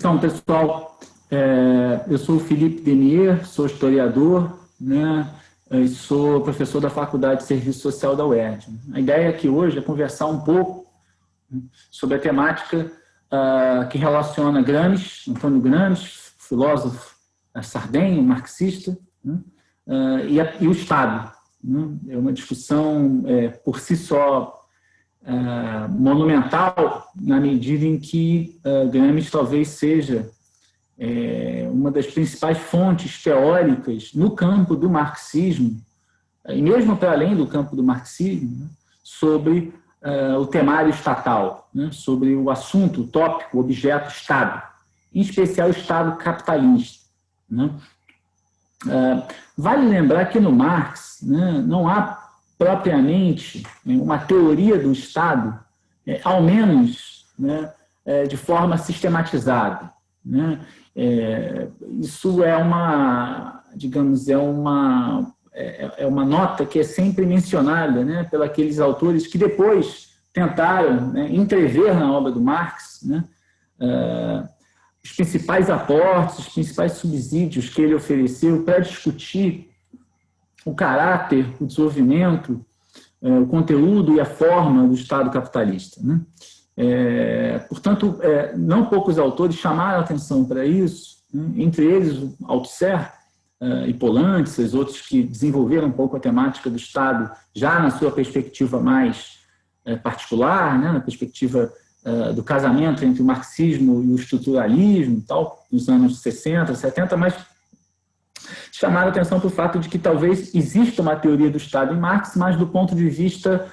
Então, pessoal, eu sou o Felipe Denier, sou historiador, né, e sou professor da Faculdade de Serviço Social da UERJ. A ideia aqui hoje é conversar um pouco sobre a temática que relaciona Gramsci, Antônio Gramsci, filósofo sardenho, marxista, né, e o Estado. Né? É uma discussão por si só monumental, na medida em que Gramsci talvez seja uma das principais fontes teóricas no campo do marxismo, e mesmo para além do campo do marxismo, né, sobre o temário estatal, né, sobre o assunto, o tópico, o objeto Estado, em especial o Estado capitalista. Né. Vale lembrar que no Marx, né, não há propriamente uma teoria do Estado, ao menos, né, de forma sistematizada. Né. Isso é uma, digamos, é uma nota que é sempre mencionada, né, pelos aqueles autores que depois tentaram, né, entrever na obra do Marx, né, os principais aportes, os principais subsídios que ele ofereceu para discutir o caráter, o desenvolvimento, o conteúdo e a forma do Estado capitalista. Né? Portanto, não poucos autores chamaram a atenção para isso, né? Entre eles o Althusser e Polantzas, outros que desenvolveram um pouco a temática do Estado já na sua perspectiva mais particular, né? Na perspectiva do casamento entre o marxismo e o estruturalismo, tal, nos anos 60, 70, mas chamaram a atenção para o fato de que talvez exista uma teoria do Estado em Marx, mas do ponto de vista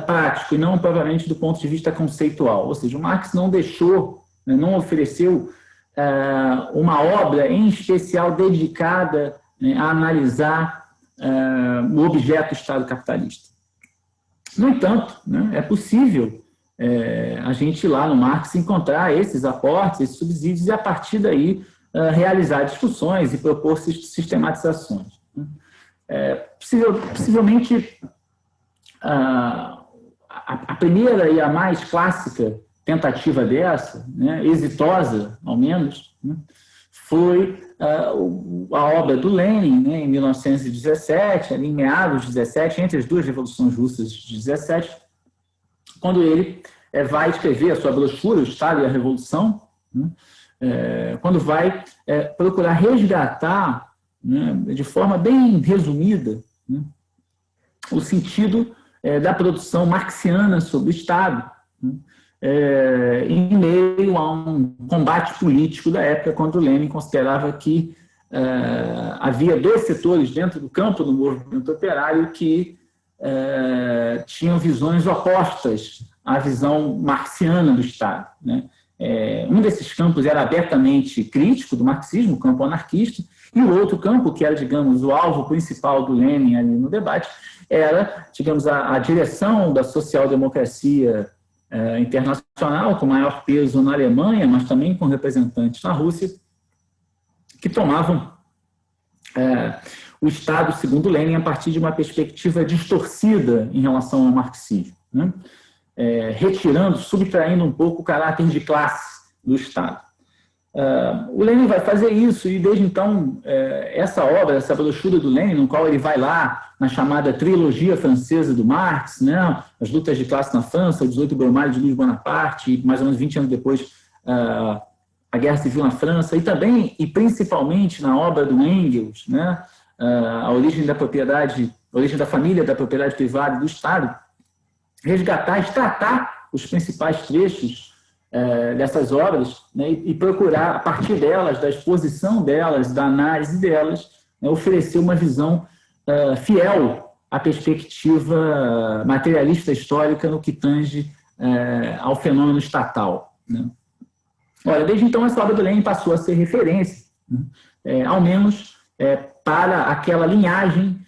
prático e não propriamente do ponto de vista conceitual. Ou seja, o Marx não deixou, né, não ofereceu uma obra em especial dedicada, né, a analisar o objeto Estado capitalista. No entanto, né, é possível a gente ir lá no Marx encontrar esses aportes, esses subsídios, e a partir daí realizar discussões e propor sistematizações. Possivelmente, a primeira e a mais clássica tentativa dessa, né, exitosa, ao menos, né, foi a obra do Lenin, né, em 1917, ali em meados de 17, entre as duas revoluções russas de 17, quando ele vai escrever a sua brochura, O Estado e a Revolução, né, quando vai procurar resgatar, né, de forma bem resumida, né, o sentido da produção marxiana sobre o Estado, né, em meio a um combate político da época, quando Lenin considerava que havia dois setores dentro do campo do movimento operário que tinham visões opostas à visão marxiana do Estado. Né? Um desses campos era abertamente crítico do marxismo, o campo anarquista, e o outro campo, que era, digamos, o alvo principal do Lenin ali no debate, era, digamos, a direção da social-democracia internacional, com maior peso na Alemanha, mas também com representantes na Rússia, que tomavam o Estado, segundo Lenin, a partir de uma perspectiva distorcida em relação ao marxismo, né? Retirando, subtraindo um pouco o caráter de classe do Estado. O Lenin vai fazer isso, e desde então, essa obra, essa brochura do Lenin, no qual ele vai lá na chamada trilogia francesa do Marx, né, as lutas de classe na França, o 18 Brumaire de Louis Bonaparte, e mais ou menos 20 anos depois, a Guerra Civil na França, e também, e principalmente na obra do Engels, né, a origem da propriedade, a origem da família da propriedade privada e do Estado, resgatar, extratar os principais trechos dessas obras, né, e procurar, a partir delas, da exposição delas, da análise delas, né, oferecer uma visão fiel à perspectiva materialista histórica no que tange ao fenômeno estatal. Né. Olha, desde então, essa obra do Lenin passou a ser referência, né, ao menos para aquela linhagem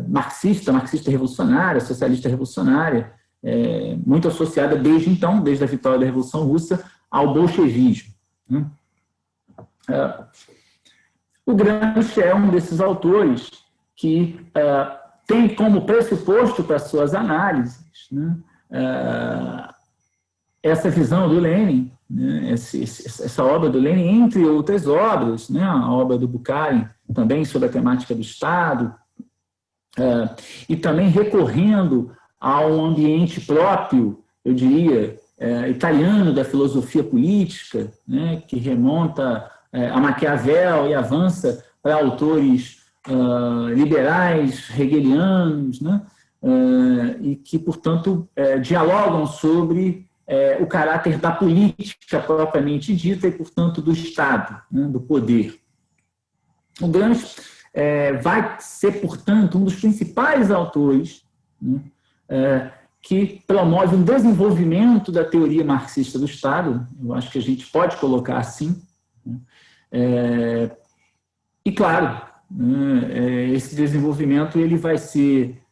marxista revolucionária, socialista revolucionária, muito associada desde então, desde a vitória da Revolução Russa, ao bolchevismo. Né. O Gramsci é um desses autores que tem como pressuposto para suas análises, né, essa visão do Lenin, né, essa obra do Lenin, entre outras obras, né, a obra do Bukharin, também sobre a temática do Estado, e também recorrendo a um ambiente próprio, eu diria, italiano da filosofia política, né, que remonta a Maquiavel e avança para autores liberais, hegelianos, né, e que, portanto, dialogam sobre o caráter da política propriamente dita e, portanto, do Estado, né, do poder. O Gramsci vai ser, portanto, um dos principais autores, né, que promove um desenvolvimento da teoria marxista do Estado, eu acho que a gente pode colocar assim, né, e, claro, esse desenvolvimento ele vai ser,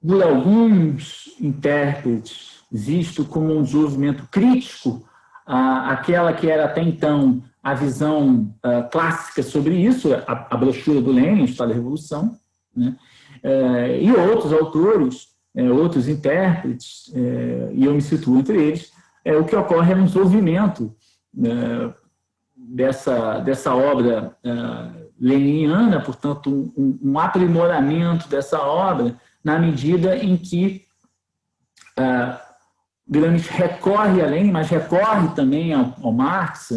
por alguns intérpretes, visto como um desenvolvimento crítico àquela que era até então a visão clássica sobre isso, a brochura do Lenin, Estado da Revolução, né? E outros autores, outros intérpretes, e eu me situo entre eles, o que ocorre é um desenvolvimento dessa obra leniniana, portanto, um aprimoramento dessa obra, na medida em que Gramsci recorre a Lenin, mas recorre também ao Marx,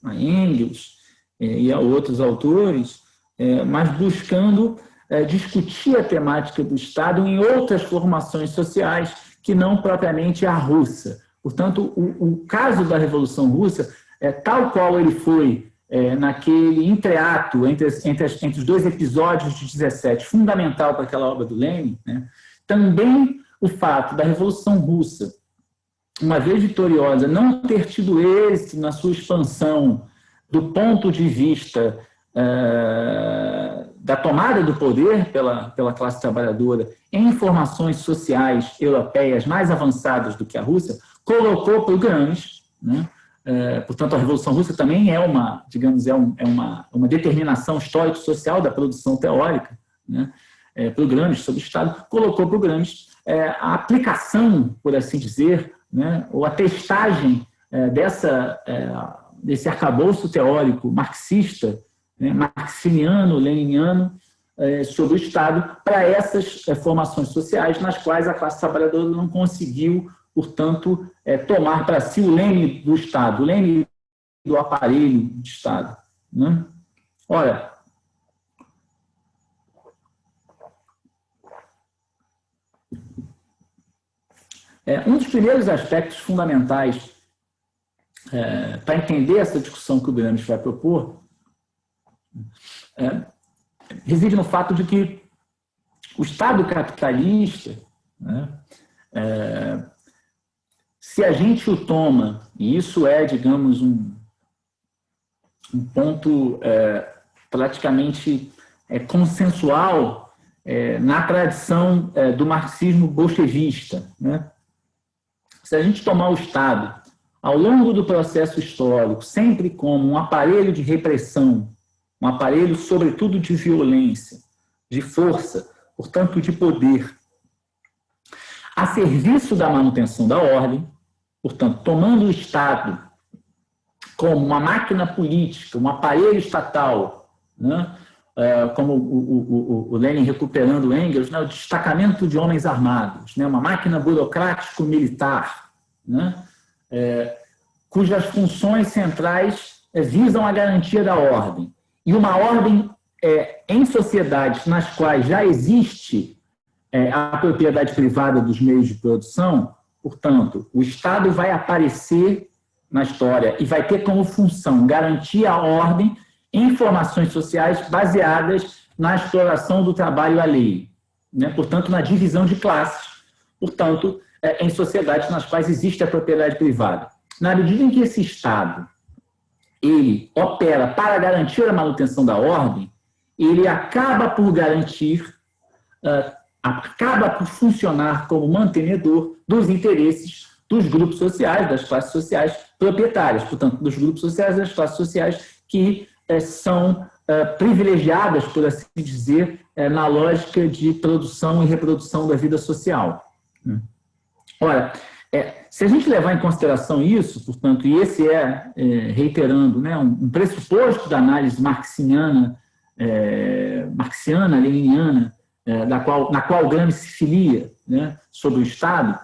a Engels e a outros autores, mas buscando discutir a temática do Estado em outras formações sociais que não propriamente a russa. Portanto, o caso da Revolução Russa, tal qual ele foi naquele entreato entre os dois episódios de 17, fundamental para aquela obra do Lenin, né, também o fato da Revolução Russa, uma vez vitoriosa, não ter tido êxito na sua expansão do ponto de vista da tomada do poder pela classe trabalhadora em formações sociais europeias mais avançadas do que a Rússia, colocou para o Gramsci, né? Portanto, a Revolução Russa também é uma, digamos, uma determinação histórico-social da produção teórica, né? Para o Gramsci, sobre o Estado, colocou para o Gramsci a aplicação, por assim dizer, né? Ou a testagem desse arcabouço teórico marxista, né? Marxiniano, leniniano, sobre o Estado, para essas formações sociais nas quais a classe trabalhadora não conseguiu, portanto, tomar para si o leme do Estado, o leme do aparelho de Estado, né? Ora, um dos primeiros aspectos fundamentais para entender essa discussão que o Gramsci vai propor reside no fato de que o Estado capitalista, né, se a gente o toma, e isso é, digamos, um ponto praticamente consensual na tradição do marxismo bolchevista, né? Se a gente tomar o Estado ao longo do processo histórico sempre como um aparelho de repressão, um aparelho, sobretudo, de violência, de força, portanto, de poder, a serviço da manutenção da ordem, portanto, tomando o Estado como uma máquina política, um aparelho estatal, né? Como o Lenin recuperando o Engels, né? O destacamento de homens armados, né? Uma máquina burocrático-militar, né? Cujas funções centrais visam a garantia da ordem. E uma ordem em sociedades nas quais já existe a propriedade privada dos meios de produção, portanto, o Estado vai aparecer na história e vai ter como função garantir a ordem em formações sociais baseadas na exploração do trabalho alheio, né? Portanto, na divisão de classes, portanto, em sociedades nas quais existe a propriedade privada. Na medida em que esse Estado ele opera para garantir a manutenção da ordem, ele acaba por garantir, acaba por funcionar como mantenedor dos interesses dos grupos sociais, das classes sociais proprietárias, portanto, dos grupos sociais e das classes sociais que são privilegiadas, por assim dizer, na lógica de produção e reprodução da vida social. Ora, Se a gente levar em consideração isso, portanto, e esse reiterando, né, um pressuposto da análise marxiana, leniniana, na qual Gramsci se filia, né, sobre o Estado,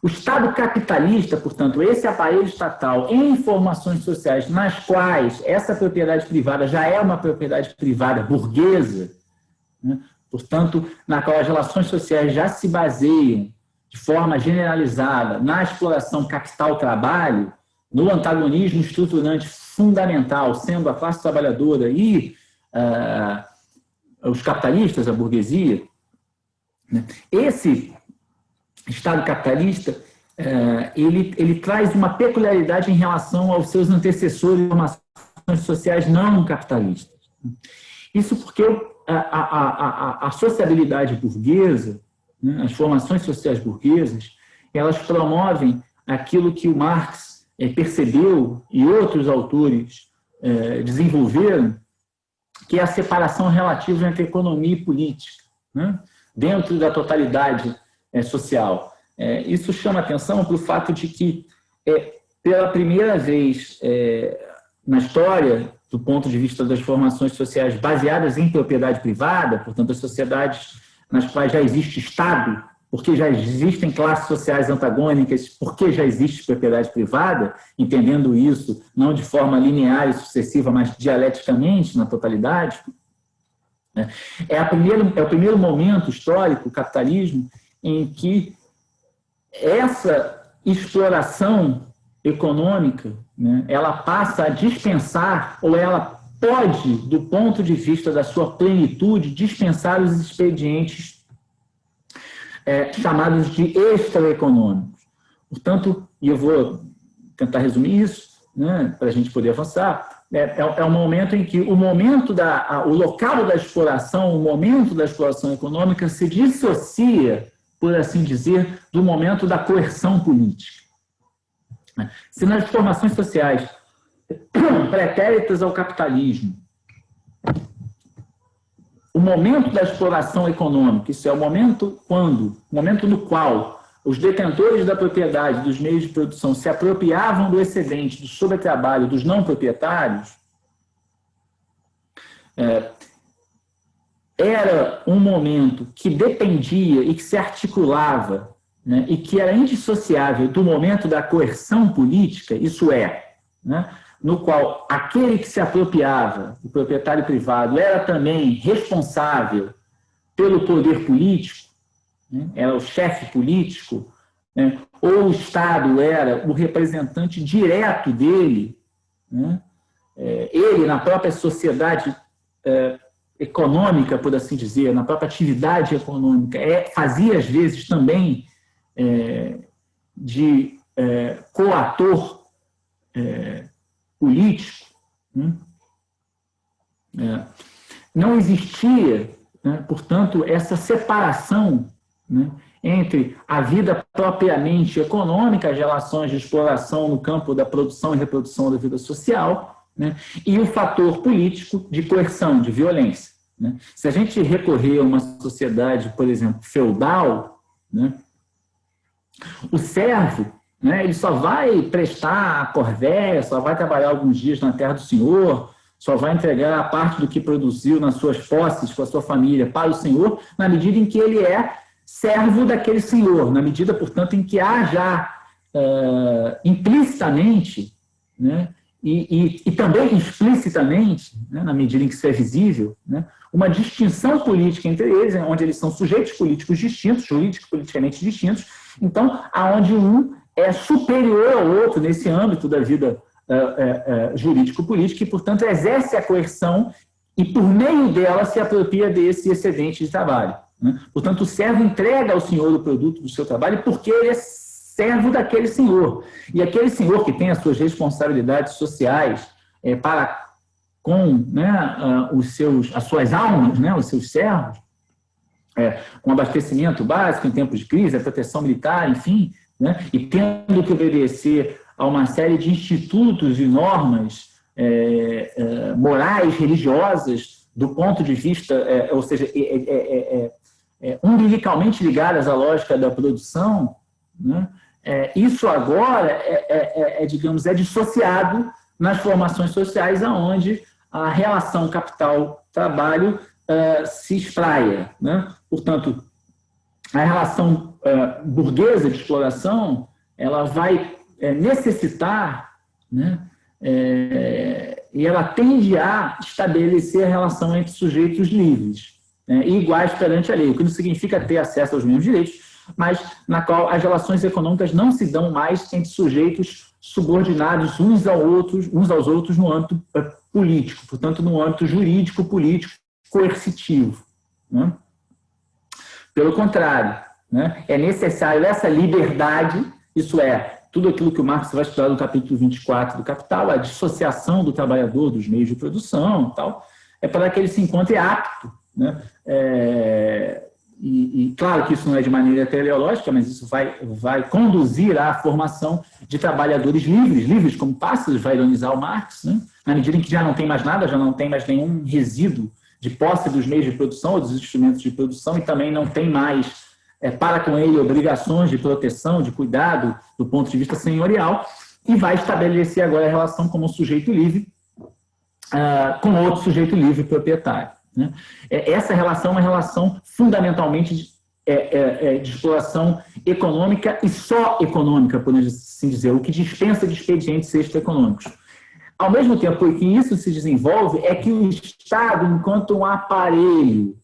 o Estado capitalista, portanto, esse aparelho estatal em informações sociais nas quais essa propriedade privada já é uma propriedade privada burguesa, né, portanto, na qual as relações sociais já se baseiam de forma generalizada na exploração capital-trabalho, no antagonismo estruturante fundamental, sendo a classe trabalhadora e os capitalistas, a burguesia, né? Esse Estado capitalista, ele traz uma peculiaridade em relação aos seus antecessores de formações sociais não capitalistas. Isso porque a sociabilidade burguesa, né, as formações sociais burguesas, elas promovem aquilo que o Marx percebeu e outros autores desenvolveram, que é a separação relativa entre economia e política, né, dentro da totalidade social. Isso chama atenção para o fato de que, pela primeira vez na história, do ponto de vista das formações sociais baseadas em propriedade privada, portanto, as sociedades nas quais já existe Estado, porque já existem classes sociais antagônicas, porque já existe propriedade privada, entendendo isso não de forma linear e sucessiva, mas dialeticamente, na totalidade, é o primeiro momento histórico, o capitalismo, em que essa exploração econômica, né, ela passa a dispensar, ou ela pode, do ponto de vista da sua plenitude, dispensar os expedientes chamados de extraeconômicos. Portanto, e eu vou tentar resumir isso, né, para a gente poder avançar, é um momento em que o local da exploração, o momento da exploração econômica se dissocia, por assim dizer, do momento da coerção política. Se nas formações sociais pretéritas ao capitalismo, o momento da exploração econômica, isso é o momento no qual os detentores da propriedade dos meios de produção se apropriavam do excedente, do sobretrabalho dos não proprietários, era um momento que dependia e que se articulava, né, e que era indissociável do momento da coerção política, isso né, no qual aquele que se apropriava, o proprietário privado, era também responsável pelo poder político, né, era o chefe político, né, ou o Estado era o representante direto dele, né, ele, na própria sociedade econômica, por assim dizer, na própria atividade econômica, fazia, às vezes, também de coator político, né? Não existia, né, portanto, essa separação, né, entre a vida propriamente econômica, as relações de exploração no campo da produção e reprodução da vida social, né, e o fator político de coerção, de violência, né? Se a gente recorrer a uma sociedade, por exemplo, feudal, né, o servo, né, ele só vai prestar a corvéia, só vai trabalhar alguns dias na terra do senhor, só vai entregar a parte do que produziu nas suas posses com a sua família para o senhor, na medida em que ele é servo daquele senhor, na medida, portanto, em que há já implicitamente, né, e também explicitamente, né, na medida em que isso é visível, né, uma distinção política entre eles, onde eles são sujeitos políticos distintos, jurídico-politicamente distintos, então, aonde um é superior ao outro nesse âmbito da vida jurídico-política e, portanto, exerce a coerção e, por meio dela, se apropria desse excedente de trabalho, né? Portanto, o servo entrega ao senhor o produto do seu trabalho porque ele é servo daquele senhor. E aquele senhor que tem as suas responsabilidades sociais para com, né, as suas almas, né, os seus servos, com abastecimento básico em tempos de crise, a proteção militar, enfim, né, e tendo que obedecer a uma série de institutos e normas morais, religiosas, do ponto de vista, ou seja, umbilicalmente ligadas à lógica da produção, né? Isso agora digamos, dissociado nas formações sociais, onde a relação capital-trabalho se espraia, né? Portanto, a relação burguesa de exploração, ela vai necessitar, né? E ela tende a estabelecer a relação entre sujeitos livres, né, e iguais perante a lei, o que não significa ter acesso aos mesmos direitos, mas na qual as relações econômicas não se dão mais entre sujeitos subordinados uns aos outros no âmbito político, portanto, no âmbito jurídico, político, coercitivo, né? Pelo contrário, né, é necessário essa liberdade, isso é, tudo aquilo que o Marx vai estudar no capítulo 24 do Capital, a dissociação do trabalhador dos meios de produção e tal, para que ele se encontre apto, né? Claro que isso não é de maneira teleológica, mas isso vai conduzir à formação de trabalhadores livres como pássaros, vai ironizar o Marx, né? Na medida em que já não tem mais nada, já não tem mais nenhum resíduo de posse dos meios de produção ou dos instrumentos de produção, e também não tem mais para com ele obrigações de proteção, de cuidado do ponto de vista senhorial, e vai estabelecer agora a relação como um sujeito livre com outro sujeito livre proprietário, né? Essa relação é uma relação fundamentalmente de exploração econômica e só econômica, por assim dizer, o que dispensa de expedientes extra-econômicos. Ao mesmo tempo que isso se desenvolve, é que o Estado, enquanto um aparelho,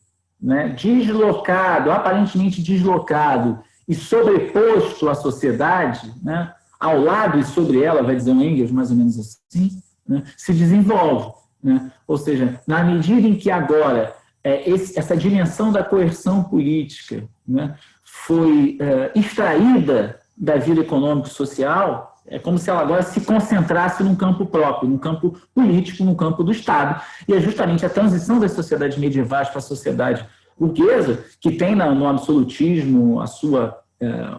né, deslocado, aparentemente deslocado e sobreposto à sociedade, né, ao lado e sobre ela, vai dizer o Engels, mais ou menos assim, né, se desenvolve, né? Ou seja, na medida em que agora essa dimensão da coerção política, né, foi extraída da vida econômico-social, é como se ela agora se concentrasse num campo próprio, num campo político, num campo do Estado. E é justamente a transição das sociedades medievais para a sociedade burguesa, que tem no absolutismo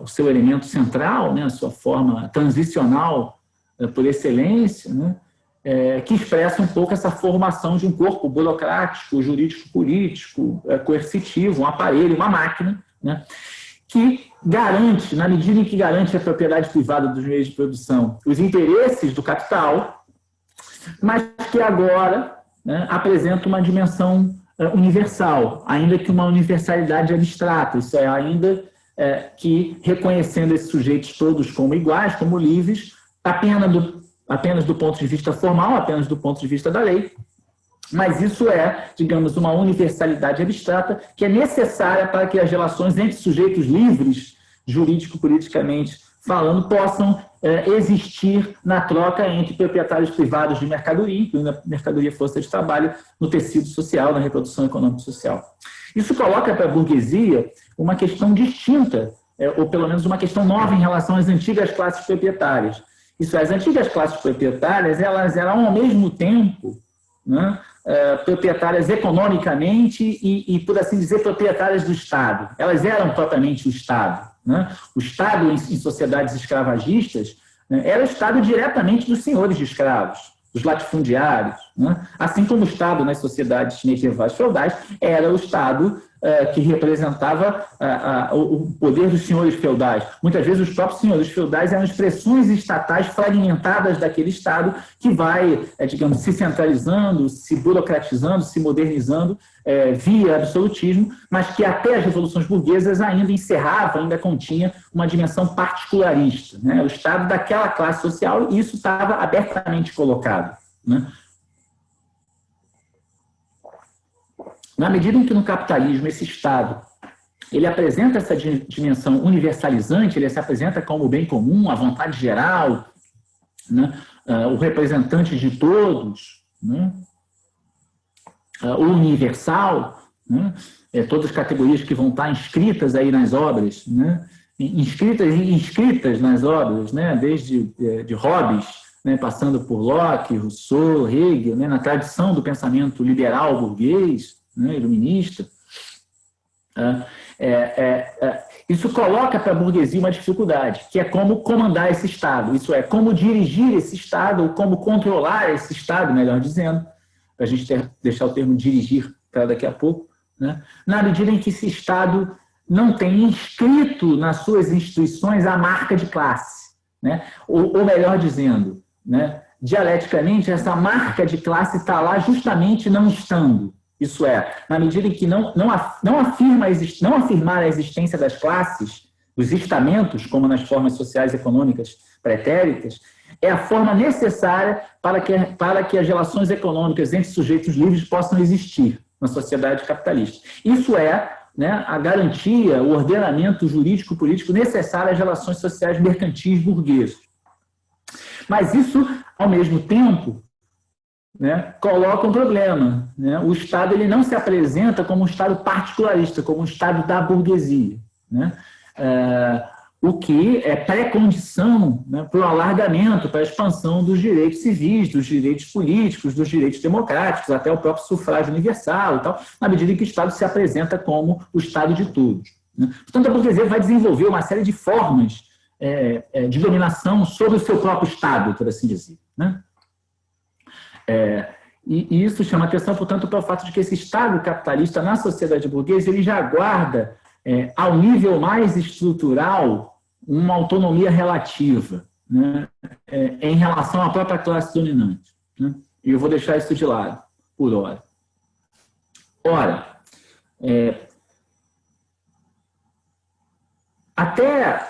o seu elemento central, né, a sua forma transicional por excelência, né, que expressa um pouco essa formação de um corpo burocrático, jurídico-político, coercitivo, um aparelho, uma máquina, né, que garante, na medida em que garante a propriedade privada dos meios de produção, os interesses do capital, mas que agora, né, apresenta uma dimensão universal, ainda que uma universalidade abstrata, isso é, ainda que reconhecendo esses sujeitos todos como iguais, como livres, apenas do ponto de vista formal, apenas do ponto de vista da lei, mas isso digamos, uma universalidade abstrata que é necessária para que as relações entre sujeitos livres, jurídico-politicamente falando, possam existir na troca entre proprietários privados de mercadoria, incluindo a mercadoria força de trabalho, no tecido social, na reprodução econômico-social. Isso coloca para a burguesia uma questão distinta, ou pelo menos uma questão nova em relação às antigas classes proprietárias. Isso é, as antigas classes proprietárias, elas eram ao mesmo tempo, né, proprietárias economicamente e, por assim dizer, proprietárias do Estado. Elas eram propriamente o Estado, né? O Estado, em sociedades escravagistas, né, era o Estado diretamente dos senhores de escravos, dos latifundiários, né? Assim como o Estado nas sociedades medievais feudais era o Estado que representava o poder dos senhores feudais. Muitas vezes os próprios senhores feudais eram expressões estatais fragmentadas daquele Estado que vai, digamos, se centralizando, se burocratizando, se modernizando via absolutismo, mas que até as revoluções burguesas ainda encerrava, ainda continha uma dimensão particularista, né? O Estado daquela classe social, e isso estava abertamente colocado, né? Na medida em que no capitalismo esse Estado ele apresenta essa dimensão universalizante, ele se apresenta como o bem comum, a vontade geral, né? O representante de todos, né? O universal, né? Todas as categorias que vão estar inscritas aí nas obras, né? inscritas nas obras, né? Desde de Hobbes, né? Passando por Locke, Rousseau, Hegel, né? Na tradição do pensamento liberal burguês, né, iluminista. Isso coloca para a burguesia uma dificuldade, que é como comandar esse Estado, isso é, como dirigir esse Estado, ou como controlar esse Estado, melhor dizendo, para a gente deixar o termo dirigir para daqui a pouco, né, na medida em que esse Estado não tem inscrito nas suas instituições a marca de classe, né? Ou melhor dizendo, né, dialeticamente, essa marca de classe está lá justamente não estando. Isso é, na medida em que não afirmar a existência das classes, dos estamentos, como nas formas sociais e econômicas pretéritas, é a forma necessária para que as relações econômicas entre sujeitos livres possam existir na sociedade capitalista. Isso é, né, a garantia, o ordenamento jurídico-político necessário às relações sociais mercantis burguesas. Mas isso, ao mesmo tempo, né, coloca um problema. Né? O Estado ele não se apresenta como um Estado particularista, como um Estado da burguesia, né? O que é pré-condição, né, para o alargamento, para a expansão dos direitos civis, dos direitos políticos, dos direitos democráticos, até o próprio sufrágio universal e tal, na medida em que o Estado se apresenta como o Estado de todos. Né? Portanto, a burguesia vai desenvolver uma série de formas de dominação sobre o seu próprio Estado, por assim dizer. Né? E isso chama atenção, portanto, para o fato de que esse Estado capitalista na sociedade burguesa ele já guarda, ao nível mais estrutural, uma autonomia relativa, né, em relação à própria classe dominante. Né? E eu vou deixar isso de lado, por hora. Ora, até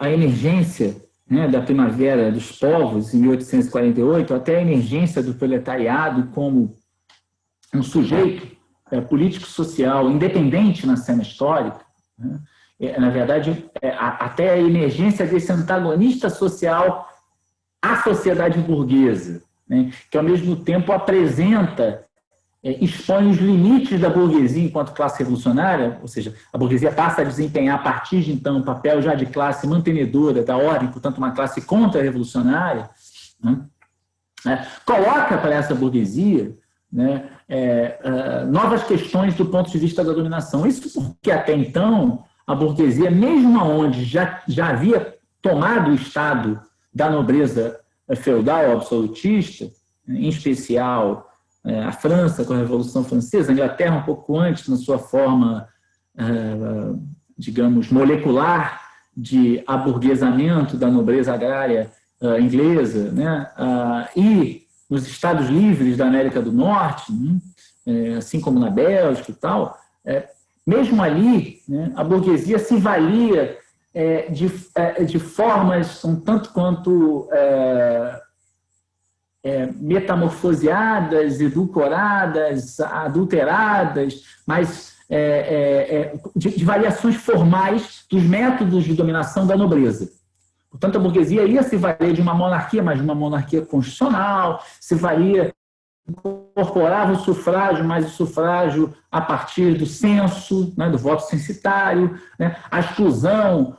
a emergência, né, da Primavera dos Povos, em 1848, até a emergência do proletariado como um sujeito político-social independente na cena histórica, né, na verdade, até a emergência desse antagonista social à sociedade burguesa, né, que ao mesmo tempo apresenta, expõe os limites da burguesia enquanto classe revolucionária, ou seja, a burguesia passa a desempenhar a partir de então um papel já de classe mantenedora da ordem, portanto uma classe contra-revolucionária, né, coloca para essa burguesia, né, novas questões do ponto de vista da dominação. Isso porque até então a burguesia, mesmo onde já havia tomado o estado da nobreza feudal absolutista, em especial a França com a Revolução Francesa, a Inglaterra um pouco antes, na sua forma, digamos, molecular de aburguesamento da nobreza agrária inglesa, né, e nos Estados Livres da América do Norte, né, assim como na Bélgica e tal, mesmo ali, né, a burguesia se valia de formas um tanto quanto metamorfoseadas, edulcoradas, adulteradas, mas de variações formais dos métodos de dominação da nobreza. Portanto, a burguesia ia se valer de uma monarquia, mas de uma monarquia constitucional, se valia, incorporava o sufrágio, mas o sufrágio a partir do censo, né, do voto censitário, né, a exclusão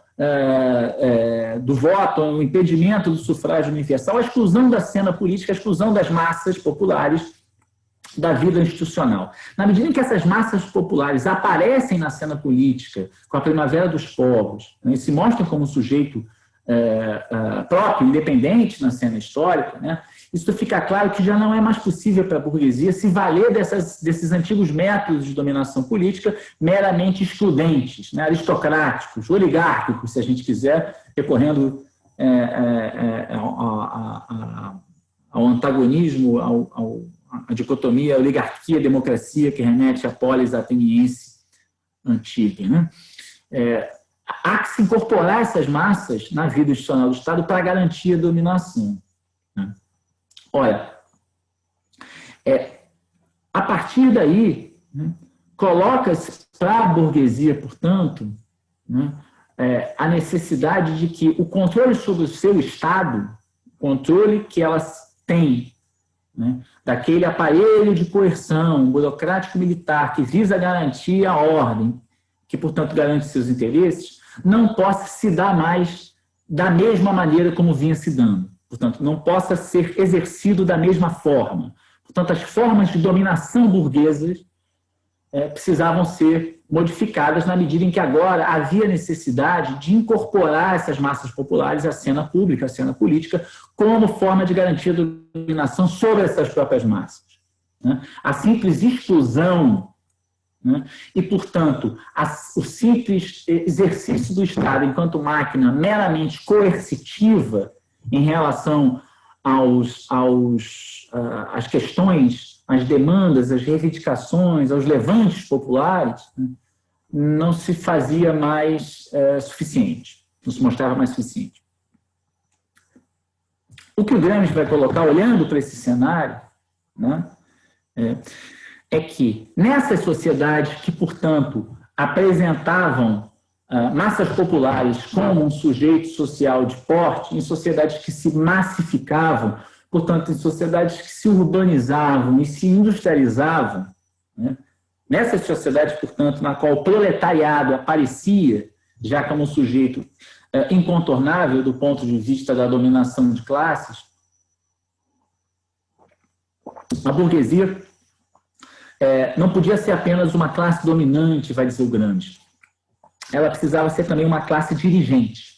do voto, o impedimento do sufrágio universal, a exclusão da cena política, a exclusão das massas populares da vida institucional. Na medida em que essas massas populares aparecem na cena política com a Primavera dos Povos, né, e se mostram como um sujeito próprio, independente na cena histórica, né, isso fica claro que já não é mais possível para a burguesia se valer desses antigos métodos de dominação política meramente excludentes, né, aristocráticos, oligárquicos, se a gente quiser, recorrendo ao antagonismo, à dicotomia oligarquia-democracia que remete à polis ateniense antiga. Né? Há que se incorporar essas massas na vida institucional do Estado para garantir a dominação. Né? Olha, a partir daí, né, coloca-se para a burguesia, portanto, né, a necessidade de que o controle sobre o seu Estado, o controle que elas têm, né, daquele aparelho de coerção burocrático-militar que visa garantir a ordem, que, portanto, garante seus interesses, não possa se dar mais da mesma maneira como vinha se dando. Portanto, não possa ser exercido da mesma forma. Portanto, as formas de dominação burguesas precisavam ser modificadas na medida em que agora havia necessidade de incorporar essas massas populares à cena pública, à cena política, como forma de garantia da dominação sobre essas próprias massas. Né? A simples exclusão né? E, portanto, o simples exercício do Estado enquanto máquina meramente coercitiva em relação às questões, às demandas, às reivindicações, aos levantes populares, né, não se fazia mais suficiente, não se mostrava mais suficiente. O que o Gramsci vai colocar, olhando para esse cenário, né, é que nessas sociedades que, portanto, apresentavam massas populares como um sujeito social de porte, em sociedades que se massificavam, portanto, em sociedades que se urbanizavam e se industrializavam, né, nessas sociedades, portanto, na qual o proletariado aparecia já como um sujeito incontornável do ponto de vista da dominação de classes, a burguesia não podia ser apenas uma classe dominante, vai dizer o Gramsci. Ela precisava ser também uma classe dirigente.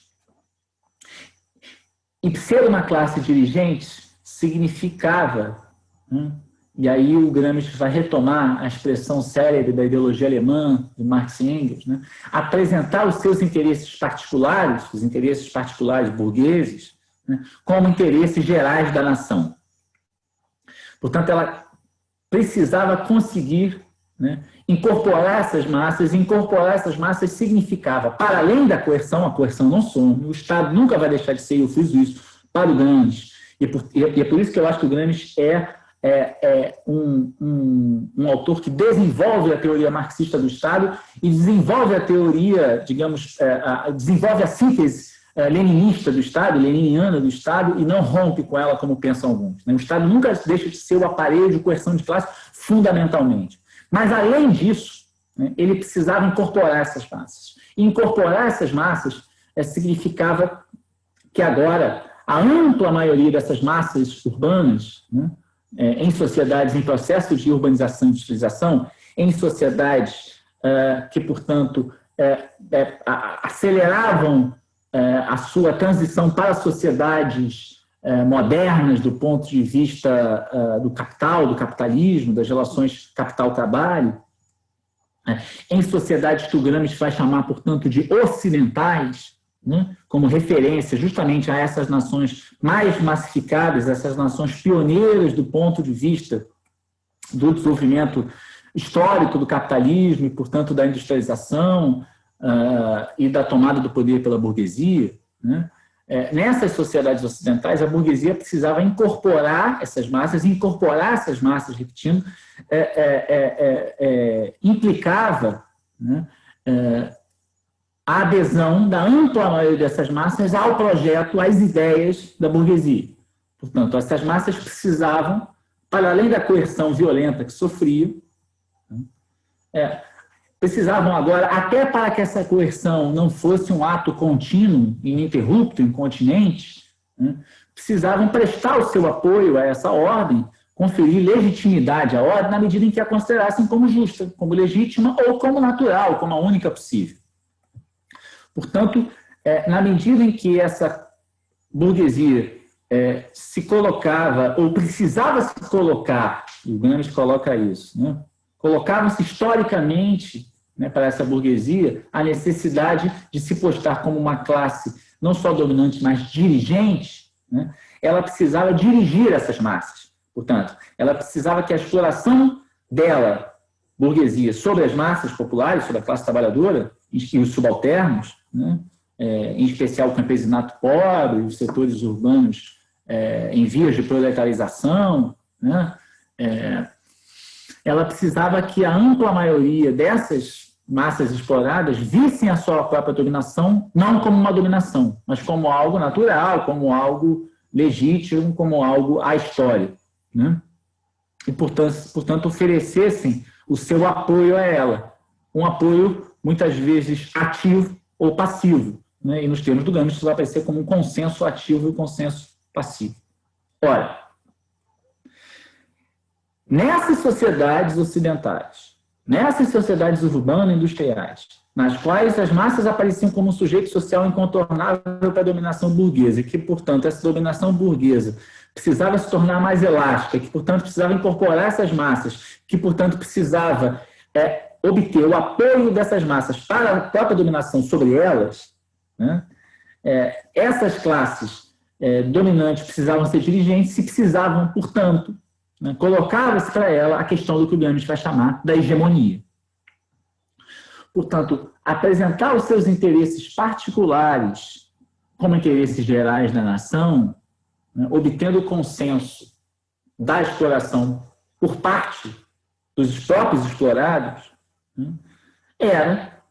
E ser uma classe dirigente significava, né, e aí o Gramsci vai retomar a expressão célebre da ideologia alemã, de Marx e Engels, né, apresentar os seus interesses particulares, os interesses particulares burgueses, né, como interesses gerais da nação. Portanto, ela precisava conseguir, né, incorporar essas massas, e incorporar essas massas significava, para além da coerção, a coerção não some, o Estado nunca vai deixar de ser, eu fiz isso para o Gramsci, e é por isso que eu acho que o Gramsci é um autor que desenvolve a teoria marxista do Estado e desenvolve a teoria, digamos, desenvolve a síntese leninista do Estado, leniniana do Estado, e não rompe com ela como pensam alguns. O Estado nunca deixa de ser o aparelho de coerção de classe fundamentalmente. Mas, além disso, né, ele precisava incorporar essas massas. E incorporar essas massas significava que agora a ampla maioria dessas massas urbanas, né, em sociedades em processo de urbanização e industrialização, em sociedades que, portanto, aceleravam a sua transição para sociedades modernas do ponto de vista do capital, do capitalismo, das relações capital-trabalho, em sociedades que o Gramsci vai chamar, portanto, de ocidentais, né, como referência justamente a essas nações mais massificadas, essas nações pioneiras do ponto de vista do desenvolvimento histórico do capitalismo e, portanto, da industrialização e da tomada do poder pela burguesia, né? Nessas sociedades ocidentais, a burguesia precisava incorporar essas massas, repetindo, implicava, né, a adesão da ampla maioria dessas massas ao projeto, às ideias da burguesia. Portanto, essas massas precisavam, para além da coerção violenta que sofriam, precisavam agora, até para que essa coerção não fosse um ato contínuo, ininterrupto, incontinente, né, precisavam prestar o seu apoio a essa ordem, conferir legitimidade à ordem na medida em que a considerassem como justa, como legítima ou como natural, como a única possível. Portanto, na medida em que essa burguesia se colocava, ou precisava se colocar, e o Gramsci coloca isso, né, colocava-se historicamente, né, para essa burguesia a necessidade de se postar como uma classe não só dominante, mas dirigente, né, ela precisava dirigir essas massas. Portanto, ela precisava que a exploração dela, burguesia, sobre as massas populares, sobre a classe trabalhadora e os subalternos, né, em especial o campesinato pobre, os setores urbanos em vias de proletarização, né, ela precisava que a ampla maioria dessas massas exploradas vissem a sua própria dominação não como uma dominação, mas como algo natural, como algo legítimo, como algo ahistórico, né? E, portanto, oferecessem o seu apoio a ela, um apoio muitas vezes ativo ou passivo, né? E nos termos do Gramsci isso vai aparecer como um consenso ativo e um consenso passivo. Ora, nessas sociedades ocidentais, nessas sociedades urbanas e industriais, nas quais as massas apareciam como um sujeito social incontornável para a dominação burguesa, e que, portanto, essa dominação burguesa precisava se tornar mais elástica, que, portanto, precisava incorporar essas massas, que, portanto, precisava obter o apoio dessas massas para a própria dominação sobre elas, né, essas classes dominantes precisavam ser dirigentes e precisavam, portanto, né, colocava-se para ela a questão do que o Gramsci vai chamar da hegemonia. Portanto, apresentar os seus interesses particulares como interesses gerais da nação, né, obtendo o consenso da exploração por parte dos próprios explorados, né, era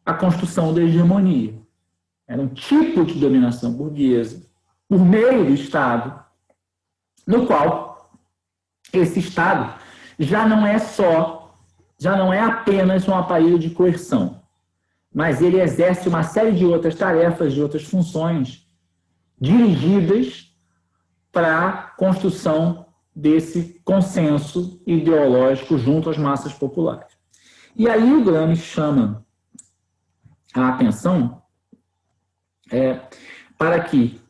a construção da hegemonia. Era um tipo de dominação burguesa por meio do Estado, no qual esse Estado já não é apenas um aparelho de coerção, mas ele exerce uma série de outras tarefas, de outras funções dirigidas para a construção desse consenso ideológico junto às massas populares. E aí o Gramsci chama a atenção para que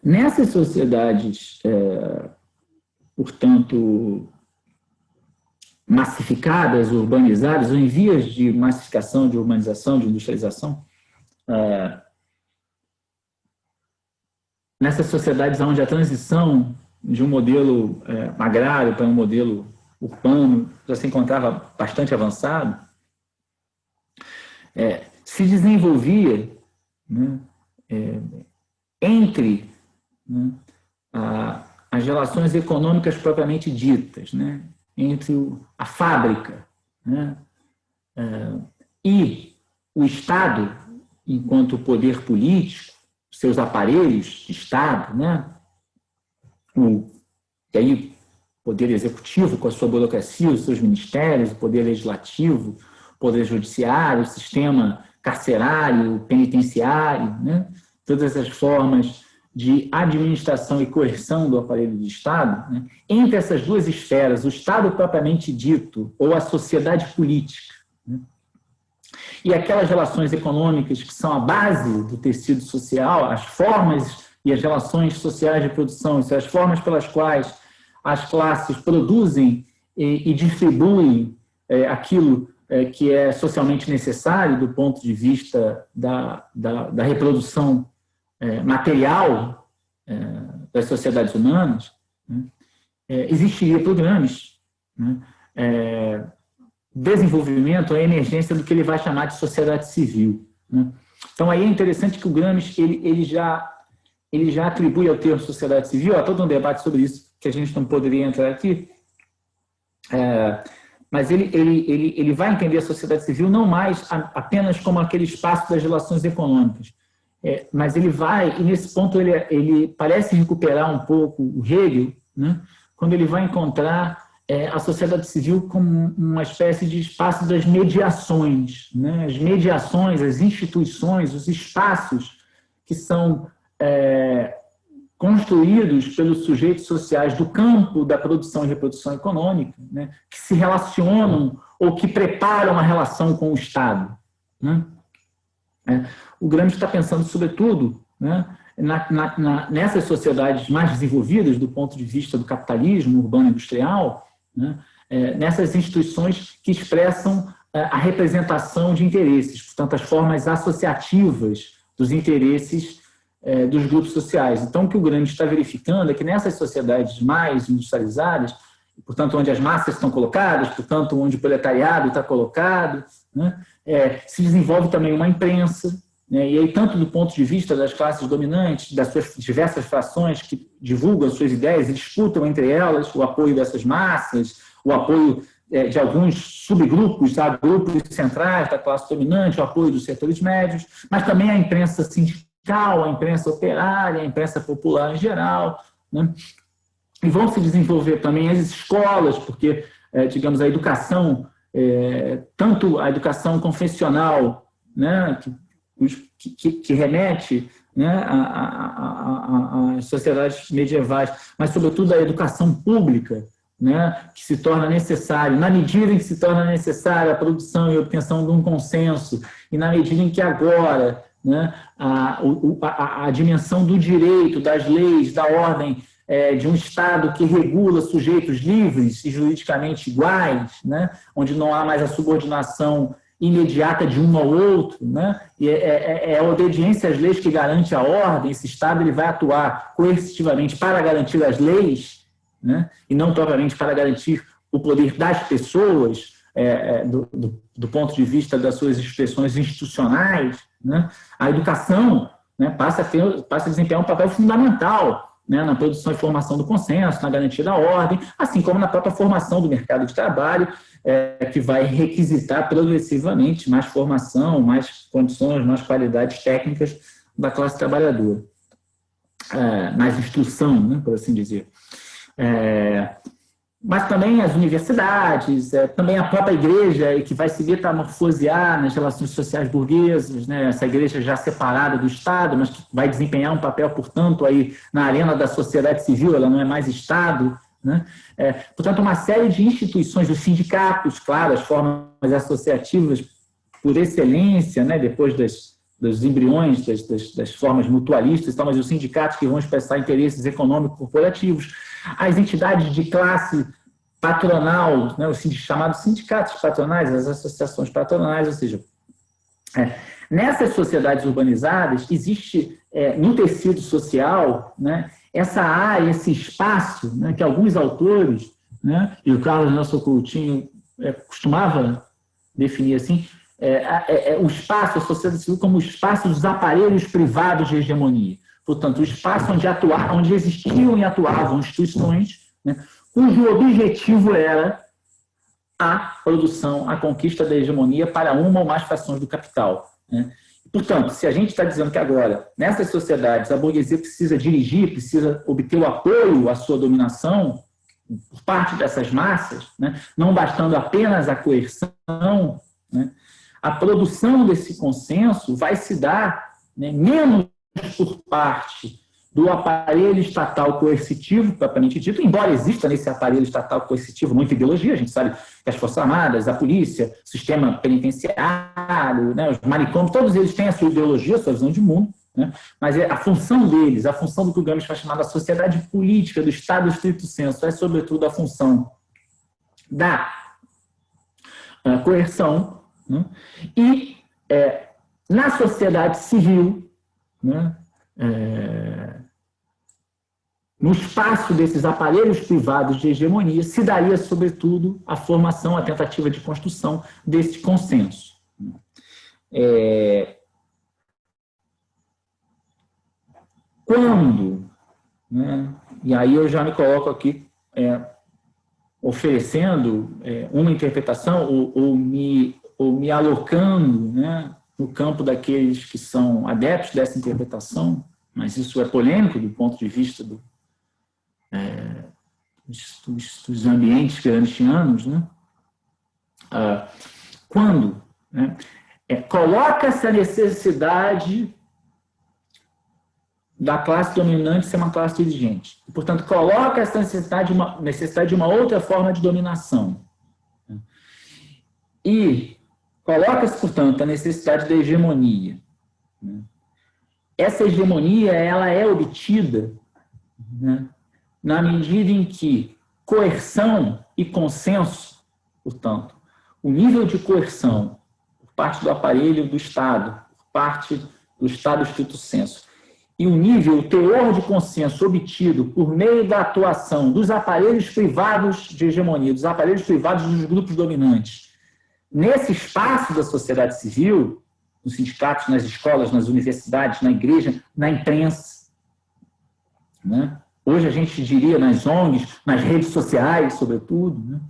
nessas sociedades, portanto, massificadas, urbanizadas, ou em vias de massificação, de urbanização, de industrialização, nessas sociedades onde a transição de um modelo agrário para um modelo urbano já se encontrava bastante avançado, se desenvolvia, né, entre, né, as relações econômicas propriamente ditas, né, entre a fábrica, né, e o Estado, enquanto poder político, seus aparelhos de Estado, né, e aí o poder executivo com a sua burocracia, os seus ministérios, o poder legislativo, o poder judiciário, o sistema carcerário, penitenciário, né, todas as formas de administração e coerção do aparelho de Estado, né, entre essas duas esferas, o Estado propriamente dito ou a sociedade política, né, e aquelas relações econômicas que são a base do tecido social, as formas e as relações sociais de produção, as formas pelas quais as classes produzem e distribuem aquilo que é socialmente necessário do ponto de vista da reprodução material das sociedades humanas, né, existiria programas, né, desenvolvimento, a emergência do que ele vai chamar de sociedade civil, né. Então, aí é interessante que o Gramsci ele já atribui ao termo sociedade civil, há todo um debate sobre isso, que a gente não poderia entrar aqui, mas ele vai entender a sociedade civil não mais apenas como aquele espaço das relações econômicas, mas ele vai, e nesse ponto ele parece recuperar um pouco o Hegel, né, quando ele vai encontrar a sociedade civil como uma espécie de espaço das mediações, né, as mediações, as instituições, os espaços que são construídos pelos sujeitos sociais do campo da produção e reprodução econômica, né, que se relacionam ou que preparam a relação com o Estado, né. O Gramsci está pensando, sobretudo, né, nessas sociedades mais desenvolvidas do ponto de vista do capitalismo urbano-industrial, né, nessas instituições que expressam a representação de interesses, portanto, as formas associativas dos interesses dos grupos sociais. Então, o que o Gramsci está verificando é que nessas sociedades mais industrializadas, portanto, onde as massas estão colocadas, portanto, onde o proletariado está colocado, né, se desenvolve também uma imprensa, né, e aí, tanto do ponto de vista das classes dominantes, das suas diversas frações que divulgam suas ideias e disputam entre elas o apoio dessas massas, o apoio de alguns subgrupos, tá, grupos centrais da classe dominante, o apoio dos setores médios, mas também a imprensa sindical, a imprensa operária, a imprensa popular em geral, né? E vão se desenvolver também as escolas, porque, digamos, a educação, tanto a educação confessional, né, que remete, né, às sociedades medievais, mas, sobretudo, a educação pública, né, que se torna necessário, na medida em que se torna necessária a produção e obtenção de um consenso, e na medida em que agora, né, a dimensão do direito, das leis, da ordem de um Estado que regula sujeitos livres e juridicamente iguais, né? Onde não há mais a subordinação imediata de um ao outro, né? E é a obediência às leis que garante a ordem. Esse Estado ele vai atuar coercitivamente para garantir as leis, né? E não propriamente para garantir o poder das pessoas, do ponto de vista das suas expressões institucionais, né? A educação, né, passa a desempenhar um papel fundamental, né, na produção e formação do consenso, na garantia da ordem, assim como na própria formação do mercado de trabalho, que vai requisitar progressivamente mais formação, mais condições, mais qualidades técnicas da classe trabalhadora. Mais instrução, né, por assim dizer. Mas também as universidades, também a própria igreja, que vai se metamorfosear nas relações sociais burguesas, né? Essa igreja já separada do Estado, mas que vai desempenhar um papel, portanto, aí na arena da sociedade civil, ela não é mais Estado, né? Portanto, uma série de instituições, os sindicatos, claro, as formas associativas por excelência, né? Depois dos embriões, das formas mutualistas, mas os sindicatos que vão expressar interesses econômicos corporativos, as entidades de classe patronal, né, os chamados sindicatos patronais, as associações patronais, ou seja, nessas sociedades urbanizadas, existe no tecido social, né, essa área, esse espaço, né, que alguns autores, né, e o Carlos Nelson Coutinho costumava definir assim, o espaço, a sociedade civil como o espaço dos aparelhos privados de hegemonia. Portanto, o espaço onde existiam e atuavam instituições, né, cujo objetivo era a produção, a conquista da hegemonia para uma ou mais frações do capital, né. Portanto, se a gente está dizendo que agora, nessas sociedades, a burguesia precisa dirigir, precisa obter o apoio à sua dominação por parte dessas massas, né, não bastando apenas a coerção, né, a produção desse consenso vai se dar, né, menos por parte do aparelho estatal coercitivo, propriamente dito, embora exista nesse aparelho estatal coercitivo muita ideologia, a gente sabe que as Forças Armadas, a polícia, o sistema penitenciário, né, os manicômios, todos eles têm a sua ideologia, a sua visão de mundo, né, mas a função deles, a função do que o Gramsci vai chamar da sociedade política, do Estado estricto sensu, é sobretudo a função da coerção, né, e na sociedade civil, né, no espaço desses aparelhos privados de hegemonia, se daria, sobretudo, a formação, a tentativa de construção desse consenso. Quando, né, e aí eu já me coloco aqui oferecendo uma interpretação ou me alocando, né, no campo daqueles que são adeptos dessa interpretação, mas isso é polêmico do ponto de vista dos ambientes gramscianos, né? Quando, né, coloca-se a necessidade da classe dominante ser uma classe dirigente. E, portanto, coloca essa necessidade de uma outra forma de dominação. E coloca-se, portanto, a necessidade da hegemonia. Essa hegemonia ela é obtida, né, na medida em que coerção e consenso, portanto, o nível de coerção por parte do aparelho do Estado, por parte do Estado estricto sensu, e o teor de consenso obtido por meio da atuação dos aparelhos privados de hegemonia, dos aparelhos privados dos grupos dominantes, nesse espaço da sociedade civil, nos sindicatos, nas escolas, nas universidades, na igreja, na imprensa, né? Hoje a gente diria nas ONGs, nas redes sociais, sobretudo, né?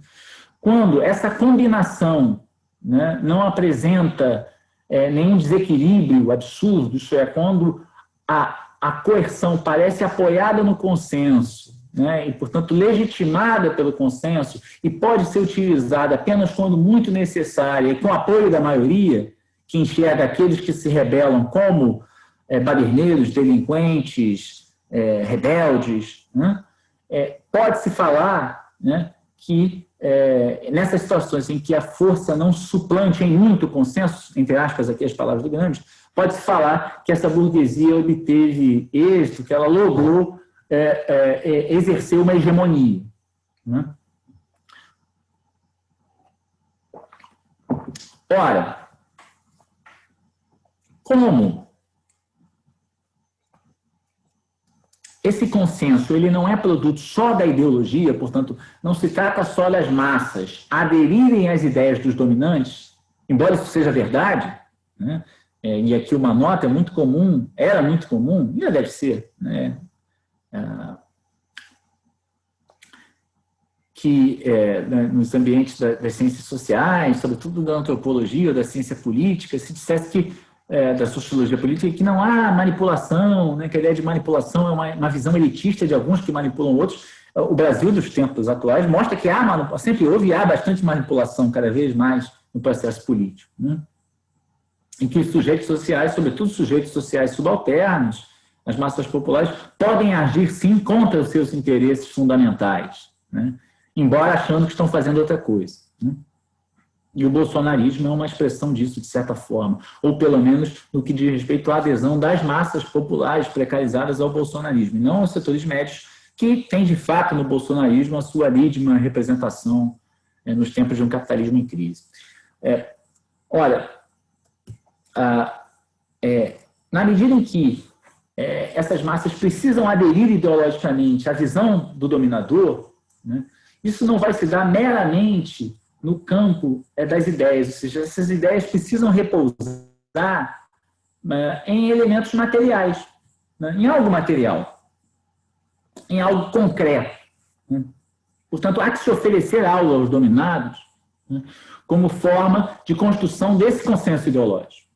Quando essa combinação, né, não apresenta nenhum desequilíbrio absurdo, isso é, quando a coerção parece apoiada no consenso, né, e, portanto, legitimada pelo consenso e pode ser utilizada apenas quando muito necessária e com apoio da maioria, que enxerga aqueles que se rebelam como baderneiros, delinquentes, rebeldes, né, pode-se falar, né, que nessas situações em que a força não suplante em muito consenso, entre aspas aqui as palavras do Gramsci, pode-se falar que essa burguesia obteve êxito, que ela logrou exercer uma hegemonia, né? Ora, como esse consenso ele não é produto só da ideologia, portanto, não se trata só das massas aderirem às ideias dos dominantes, embora isso seja verdade, né? E aqui uma nota é muito comum, era muito comum, ainda deve ser, né? Que nos ambientes das ciências sociais, sobretudo da antropologia, da ciência política, se dissesse que, da sociologia política, que não há manipulação, né, que a ideia de manipulação é uma visão elitista de alguns que manipulam outros. O Brasil dos tempos atuais mostra que sempre houve e há bastante manipulação, cada vez mais, no processo político, né? Em que os sujeitos sociais, sobretudo sujeitos sociais subalternos, as massas populares, podem agir, sim, contra os seus interesses fundamentais, né? Embora achando que estão fazendo outra coisa, né? E o bolsonarismo é uma expressão disso, de certa forma, ou pelo menos no que diz respeito à adesão das massas populares precarizadas ao bolsonarismo, e não aos setores médios, que têm, de fato, no bolsonarismo a sua lídima representação nos tempos de um capitalismo em crise. Olha, na medida em que essas massas precisam aderir ideologicamente à visão do dominador, né, isso não vai se dar meramente no campo das ideias, ou seja, essas ideias precisam repousar em elementos materiais, né, em algo material, em algo concreto, né? Portanto, há que se oferecer algo aos dominados, né, como forma de construção desse consenso ideológico,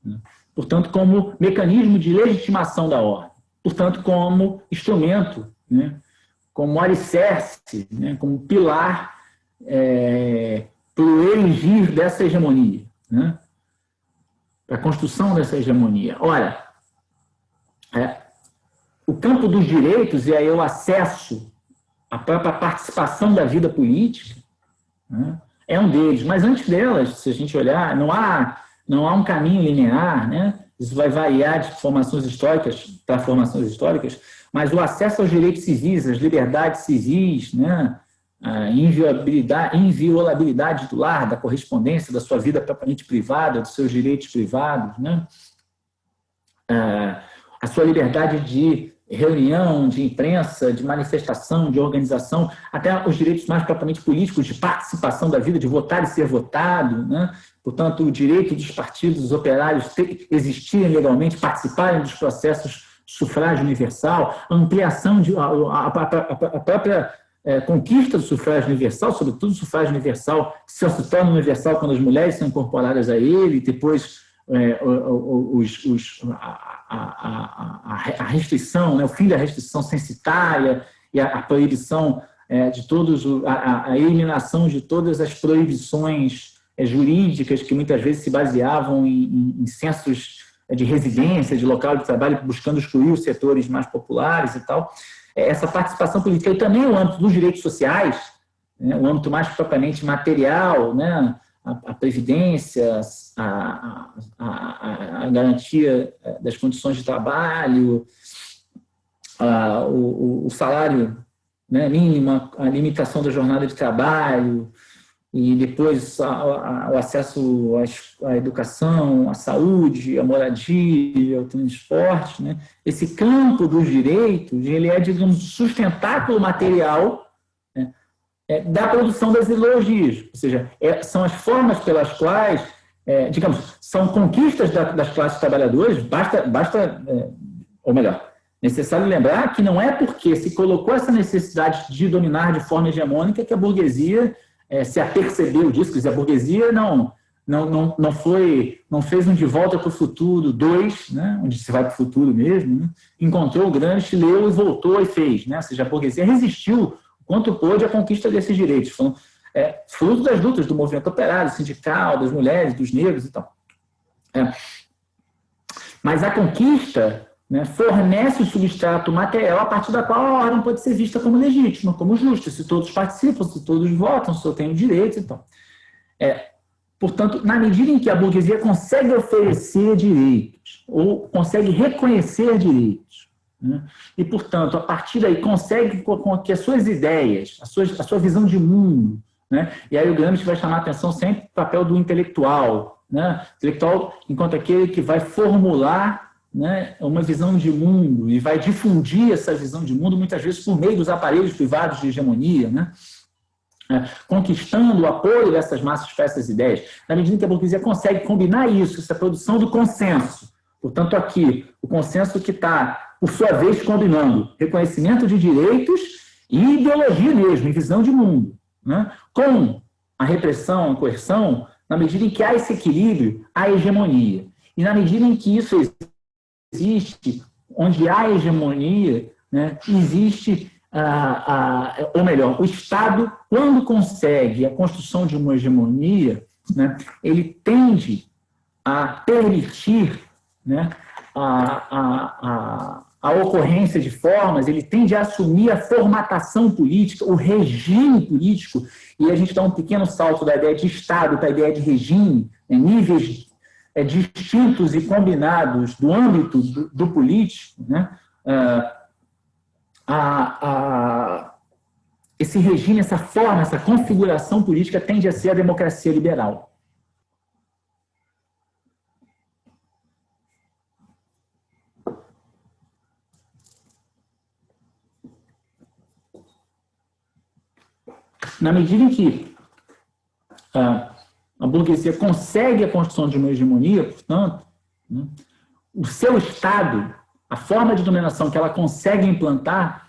né? Portanto, como mecanismo de legitimação da ordem, portanto, como instrumento, né, como alicerce, né, como pilar para o erigir dessa hegemonia, né, para a construção dessa hegemonia. Ora, o campo dos direitos e aí o acesso à própria participação da vida política, né, é um deles, mas antes delas, se a gente olhar, não há um caminho linear, né? Isso vai variar de formações históricas para formações históricas, mas o acesso aos direitos civis, às liberdades civis, né? A inviolabilidade do lar, da correspondência, da sua vida propriamente privada, dos seus direitos privados, né? A sua liberdade de reunião, de imprensa, de manifestação, de organização, até os direitos mais propriamente políticos, de participação da vida, de votar e ser votado, né? Portanto, o direito dos partidos operários existirem legalmente, participarem dos processos de sufrágio universal, a ampliação, a própria conquista do sufrágio universal, sobretudo o sufrágio universal, que só se torna universal quando as mulheres são incorporadas a ele, depois a restrição, né, o fim da restrição censitária e a proibição de todos, a eliminação de todas as proibições jurídicas que muitas vezes se baseavam em censos de residência, de local de trabalho, buscando excluir os setores mais populares e tal. Essa participação política e também o âmbito dos direitos sociais, né, o âmbito mais propriamente material, né, a previdência, a garantia das condições de trabalho, o salário, né, mínimo, a limitação da jornada de trabalho, e depois o acesso à educação, à saúde, à moradia, ao transporte, né? Esse campo dos direitos, ele é, digamos, sustentáculo material, né, da produção das ideologias, ou seja, são as formas pelas quais, digamos, são conquistas das classes trabalhadoras, ou melhor, necessário lembrar que não é porque se colocou essa necessidade de dominar de forma hegemônica que a burguesia se apercebeu disso, quer dizer, a burguesia não fez um De Volta para o Futuro 2, né, onde se vai para o futuro mesmo, né, encontrou o Gramsci, leu e voltou e fez, né, ou seja, a burguesia resistiu o quanto pôde à conquista desses direitos, fruto das lutas do movimento operário, sindical, das mulheres, dos negros e tal. Mas a conquista, né, fornece o substrato material a partir da qual a ordem pode ser vista como legítima, como justa, se todos participam, se todos votam, se eu tenho direitos e tal. Portanto, na medida em que a burguesia consegue oferecer direitos, ou consegue reconhecer direitos, né? E, portanto, a partir daí consegue com que as suas ideias, a sua visão de mundo, né? E aí o Gramsci vai chamar a atenção sempre para o papel do intelectual, né? Intelectual enquanto aquele que vai formular, né, uma visão de mundo e vai difundir essa visão de mundo, muitas vezes por meio dos aparelhos privados de hegemonia, né? Conquistando o apoio dessas massas para essas ideias, na medida que a burguesia consegue combinar isso, essa produção do consenso. Portanto, aqui, o consenso que está, por sua vez, combinando reconhecimento de direitos e ideologia mesmo, e visão de mundo, né? Com a repressão, a coerção, na medida em que há esse equilíbrio, há hegemonia. E na medida em que isso existe, onde há hegemonia, né, existe, ou melhor, o Estado, quando consegue a construção de uma hegemonia, né, ele tende a permitir, né, a ocorrência de formas, ele tende a assumir a formatação política, o regime político, e a gente dá um pequeno salto da ideia de Estado para a ideia de regime, né, níveis distintos e combinados do âmbito do político, né, esse regime, essa forma, essa configuração política tende a ser a democracia liberal. Na medida em que a burguesia consegue a construção de uma hegemonia, portanto, né, o seu Estado, a forma de dominação que ela consegue implantar,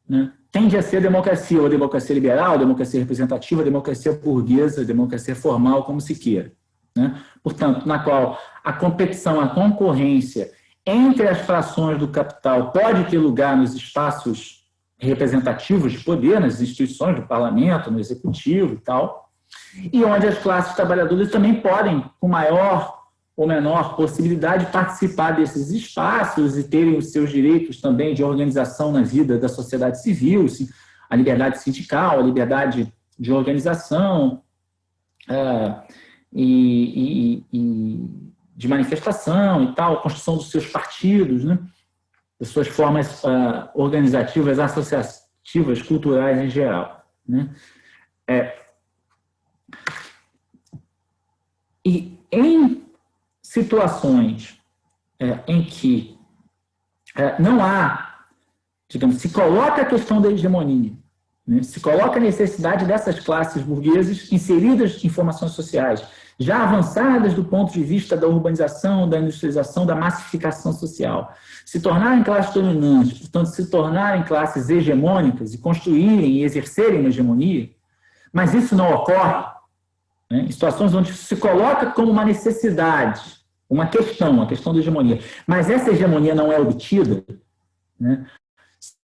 né, tende a ser a democracia, ou a democracia liberal, a democracia representativa, a democracia burguesa, a democracia formal, como se queira, né? Portanto, na qual a competição, a concorrência entre as frações do capital pode ter lugar nos espaços representativos de poder, nas instituições do parlamento, no executivo e tal, e onde as classes trabalhadoras também podem, com maior ou menor possibilidade, participar desses espaços e terem os seus direitos também de organização na vida da sociedade civil, a liberdade sindical, a liberdade de organização e de manifestação e tal, a construção dos seus partidos, né, das suas formas organizativas, associativas, culturais em geral, né. E em situações em que não há, digamos, se coloca a questão da hegemonia, né, se coloca a necessidade dessas classes burguesas inseridas em formações sociais, já avançadas do ponto de vista da urbanização, da industrialização, da massificação social, se tornarem classes dominantes, portanto, se tornarem classes hegemônicas e construírem e exercerem uma hegemonia, mas isso não ocorre, né, em situações onde se coloca como uma necessidade, uma questão, a questão da hegemonia, mas essa hegemonia não é obtida, né,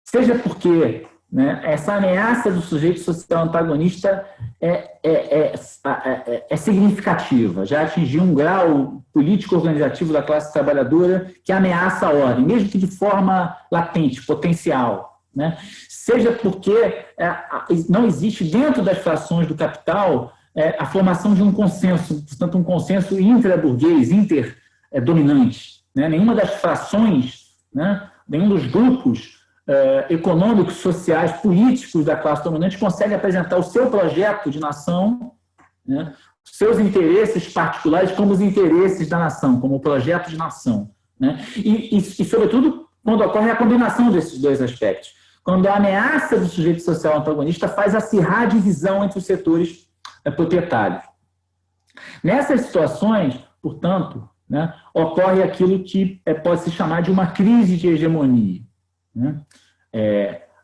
seja porque, né, essa ameaça do sujeito social antagonista é significativa, já atingiu um grau político-organizativo da classe trabalhadora que ameaça a ordem, mesmo que de forma latente, potencial, né, seja porque não existe dentro das frações do capital a formação de um consenso, portanto, um consenso intra-burguês, interdominante, né? Nenhuma das frações, né, nenhum dos grupos econômicos, sociais, políticos da classe dominante consegue apresentar o seu projeto de nação, né, seus interesses particulares como os interesses da nação, como o projeto de nação, né? E, sobretudo, quando ocorre a combinação desses dois aspectos, quando a ameaça do sujeito social antagonista faz acirrar a divisão entre os setores proprietários. Nessas situações, portanto, né, ocorre aquilo que pode se chamar de uma crise de hegemonia, né,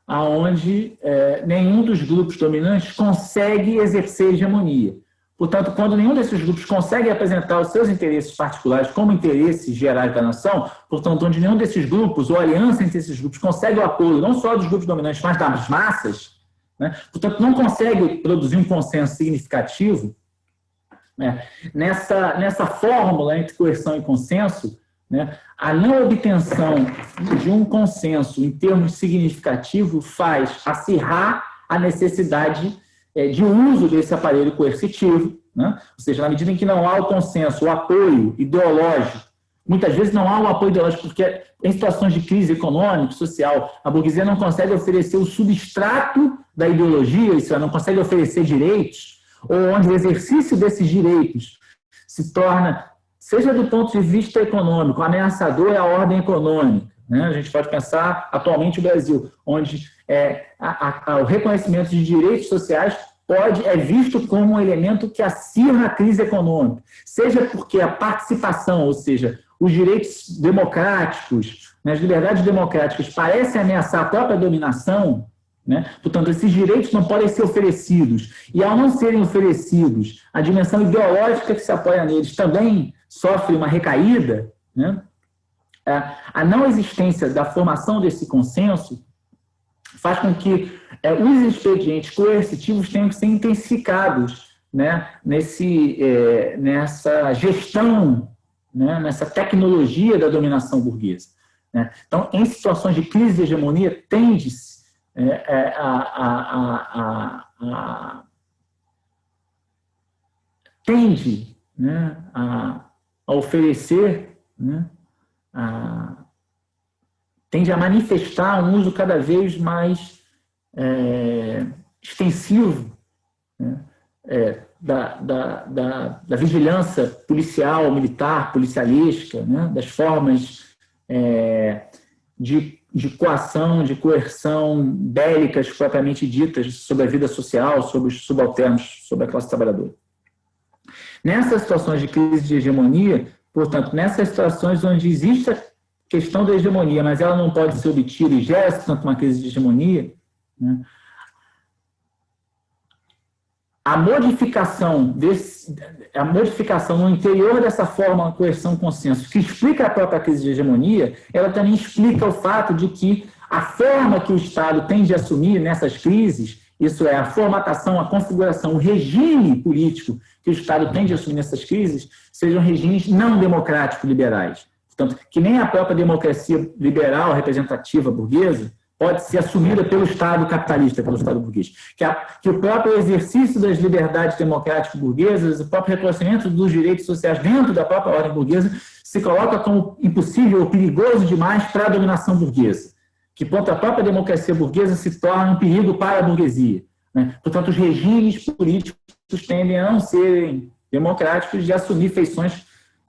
onde nenhum dos grupos dominantes consegue exercer hegemonia. Portanto, quando nenhum desses grupos consegue apresentar os seus interesses particulares como interesses gerais da nação, portanto, onde nenhum desses grupos, ou aliança entre esses grupos, consegue o apoio não só dos grupos dominantes, mas das massas, né, portanto, não consegue produzir um consenso significativo, né, nessa fórmula entre coerção e consenso, né, a não obtenção de um consenso em termos significativos faz acirrar a necessidade de uso desse aparelho coercitivo, né, ou seja, na medida em que não há o consenso, o apoio ideológico, Muitas vezes não há o apoio ideológico, porque em situações de crise econômica, social, a burguesia não consegue oferecer o substrato da ideologia, isso é, não consegue oferecer direitos, ou onde o exercício desses direitos se torna, seja do ponto de vista econômico, ameaçador à ordem econômica. Né? A gente pode pensar atualmente o Brasil, onde o reconhecimento de direitos sociais é visto como um elemento que acirra a crise econômica, seja porque a participação, ou seja, os direitos democráticos, né, as liberdades democráticas parecem ameaçar a própria dominação, né? Portanto, esses direitos não podem ser oferecidos, e ao não serem oferecidos, a dimensão ideológica que se apoia neles também sofre uma recaída, né? A não existência da formação desse consenso faz com que os expedientes coercitivos tenham que ser intensificados, né, nessa gestão, né, nessa tecnologia da dominação burguesa. Né? Então, em situações de crise de hegemonia, tende-se né, a oferecer, né, tende a manifestar um uso cada vez mais extensivo, né, da vigilância policial, militar, policialística, né, das formas de coação, de coerção bélicas propriamente ditas sobre a vida social, sobre os subalternos, sobre a classe trabalhadora. Nessas situações de crise de hegemonia, portanto, nessas situações onde existe a questão da hegemonia, mas ela não pode ser obtida e gera-se tanto uma crise de hegemonia, né, a modificação no interior dessa forma de coerção consenso, que explica a própria crise de hegemonia, ela também explica o fato de que a forma que o Estado tem de assumir nessas crises, isso é, a formatação, a configuração, o regime político que o Estado tem de assumir nessas crises, sejam regimes não democráticos liberais. Portanto, que nem a própria democracia liberal representativa burguesa pode ser assumida pelo Estado capitalista, pelo Estado burguês. Que o próprio exercício das liberdades democráticas burguesas, o próprio reconhecimento dos direitos sociais dentro da própria ordem burguesa, se coloca como impossível ou perigoso demais para a dominação burguesa. Que, ponto, a própria democracia burguesa se torna um perigo para a burguesia. Né? Portanto, os regimes políticos tendem a não serem democráticos e a assumir feições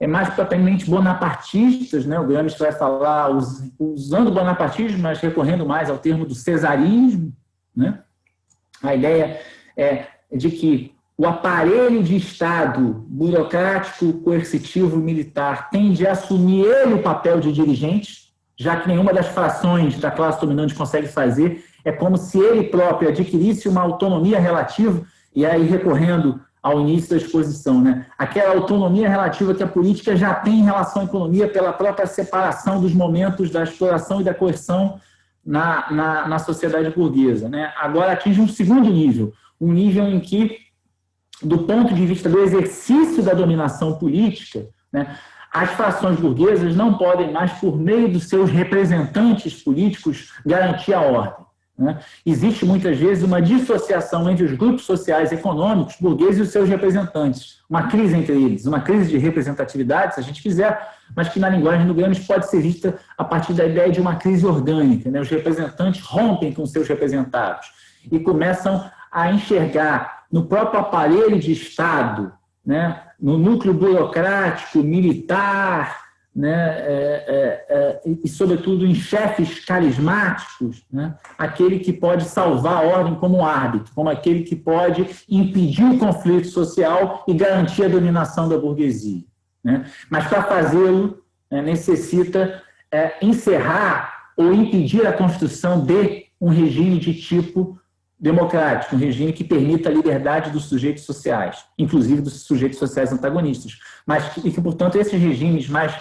mais propriamente bonapartistas, né? O Gramsci vai falar usando o bonapartismo, mas recorrendo mais ao termo do cesarismo, né? A ideia é de que o aparelho de Estado burocrático, coercitivo, militar tende a assumir ele o papel de dirigente, já que nenhuma das frações da classe dominante consegue fazer, é como se ele próprio adquirisse uma autonomia relativa, e aí recorrendo ao início da exposição, né? Aquela autonomia relativa que a política já tem em relação à economia pela própria separação dos momentos da exploração e da coerção na sociedade burguesa, né? Agora atinge um segundo nível, um nível em que, do ponto de vista do exercício da dominação política, né, as frações burguesas não podem mais, por meio dos seus representantes políticos, garantir a ordem. Né? Existe muitas vezes uma dissociação entre os grupos sociais e econômicos burgueses e os seus representantes, uma crise entre eles, uma crise de representatividade, se a gente quiser, mas que na linguagem do Gramsci pode ser vista a partir da ideia de uma crise orgânica, né? Os representantes rompem com seus representados e começam a enxergar no próprio aparelho de Estado, né? No núcleo burocrático, militar, né, e, sobretudo, em chefes carismáticos, né, aquele que pode salvar a ordem como árbitro, como aquele que pode impedir o conflito social e garantir a dominação da burguesia. Né? Mas, para fazê-lo, necessita encerrar ou impedir a construção de um regime de tipo democrático, um regime que permita a liberdade dos sujeitos sociais, inclusive dos sujeitos sociais antagonistas, mas que, portanto, esses regimes mais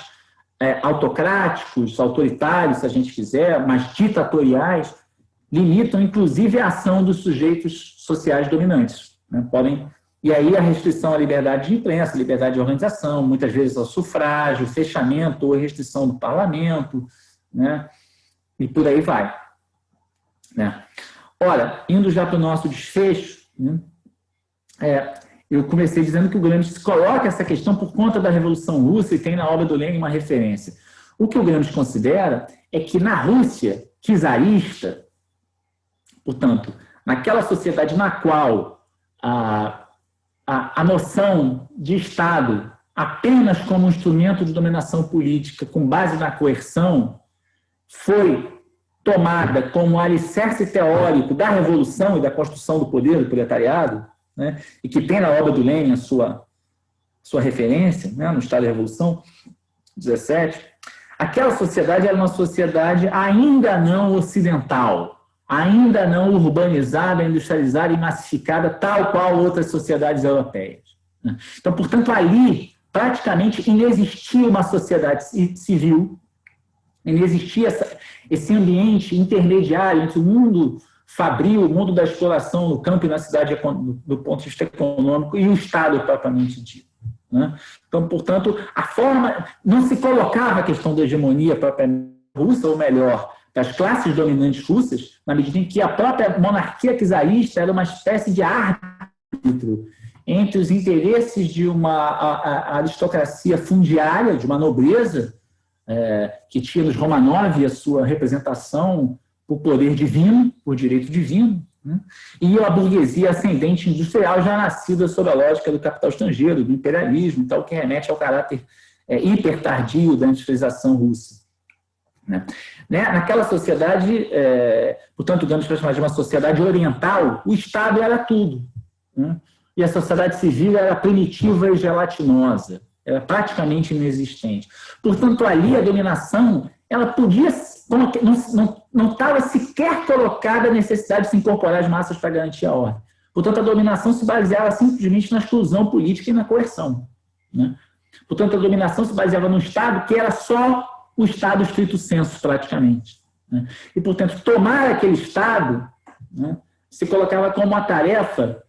autocráticos, autoritários, se a gente quiser, mais ditatoriais, limitam, inclusive, a ação dos sujeitos sociais dominantes. Né? E aí a restrição à liberdade de imprensa, liberdade de organização, muitas vezes ao sufrágio, fechamento ou restrição do parlamento, né? E por aí vai. Né? Ora, indo já para o nosso desfecho, né? eu comecei dizendo que o Gramsci coloca essa questão por conta da Revolução Russa e tem na obra do Lenin uma referência. O que o Gramsci considera é que na Rússia czarista, portanto, naquela sociedade na qual a noção de Estado apenas como instrumento de dominação política com base na coerção foi tomada como alicerce teórico da revolução e da construção do poder do proletariado, né, e que tem na obra do Lenin a sua referência, né, no Estado da Revolução 17, aquela sociedade era uma sociedade ainda não ocidental, ainda não urbanizada, industrializada e massificada, tal qual outras sociedades europeias. Então, portanto, ali praticamente inexistia uma sociedade civil, inexistia esse ambiente intermediário entre o mundo fabril, o mundo da exploração no campo e na cidade do ponto de vista econômico e o Estado propriamente dito. Né? Então, portanto, a forma... Não se colocava a questão da hegemonia propriamente russa, ou melhor, das classes dominantes russas, na medida em que a própria monarquia czarista era uma espécie de árbitro entre os interesses de uma aristocracia fundiária, de uma nobreza, que tinha nos Romanov a sua representação por poder divino, por direito divino, né? E a burguesia ascendente industrial já nascida sob a lógica do capital estrangeiro, do imperialismo, tal, que remete ao caráter hipertardio da industrialização russa. Né? Naquela sociedade, portanto, digamos para chamar de uma sociedade oriental, o Estado era tudo, né? E a sociedade civil era primitiva e gelatinosa, era praticamente inexistente. Portanto, ali a dominação, ela podia, não estava sequer colocada a necessidade de se incorporar às massas para garantir a ordem. Portanto, a dominação se baseava simplesmente na exclusão política e na coerção. Né? Portanto, a dominação se baseava num Estado que era só o Estado estrito sensu, praticamente. Né? E, portanto, tomar aquele Estado, né, se colocava como uma tarefa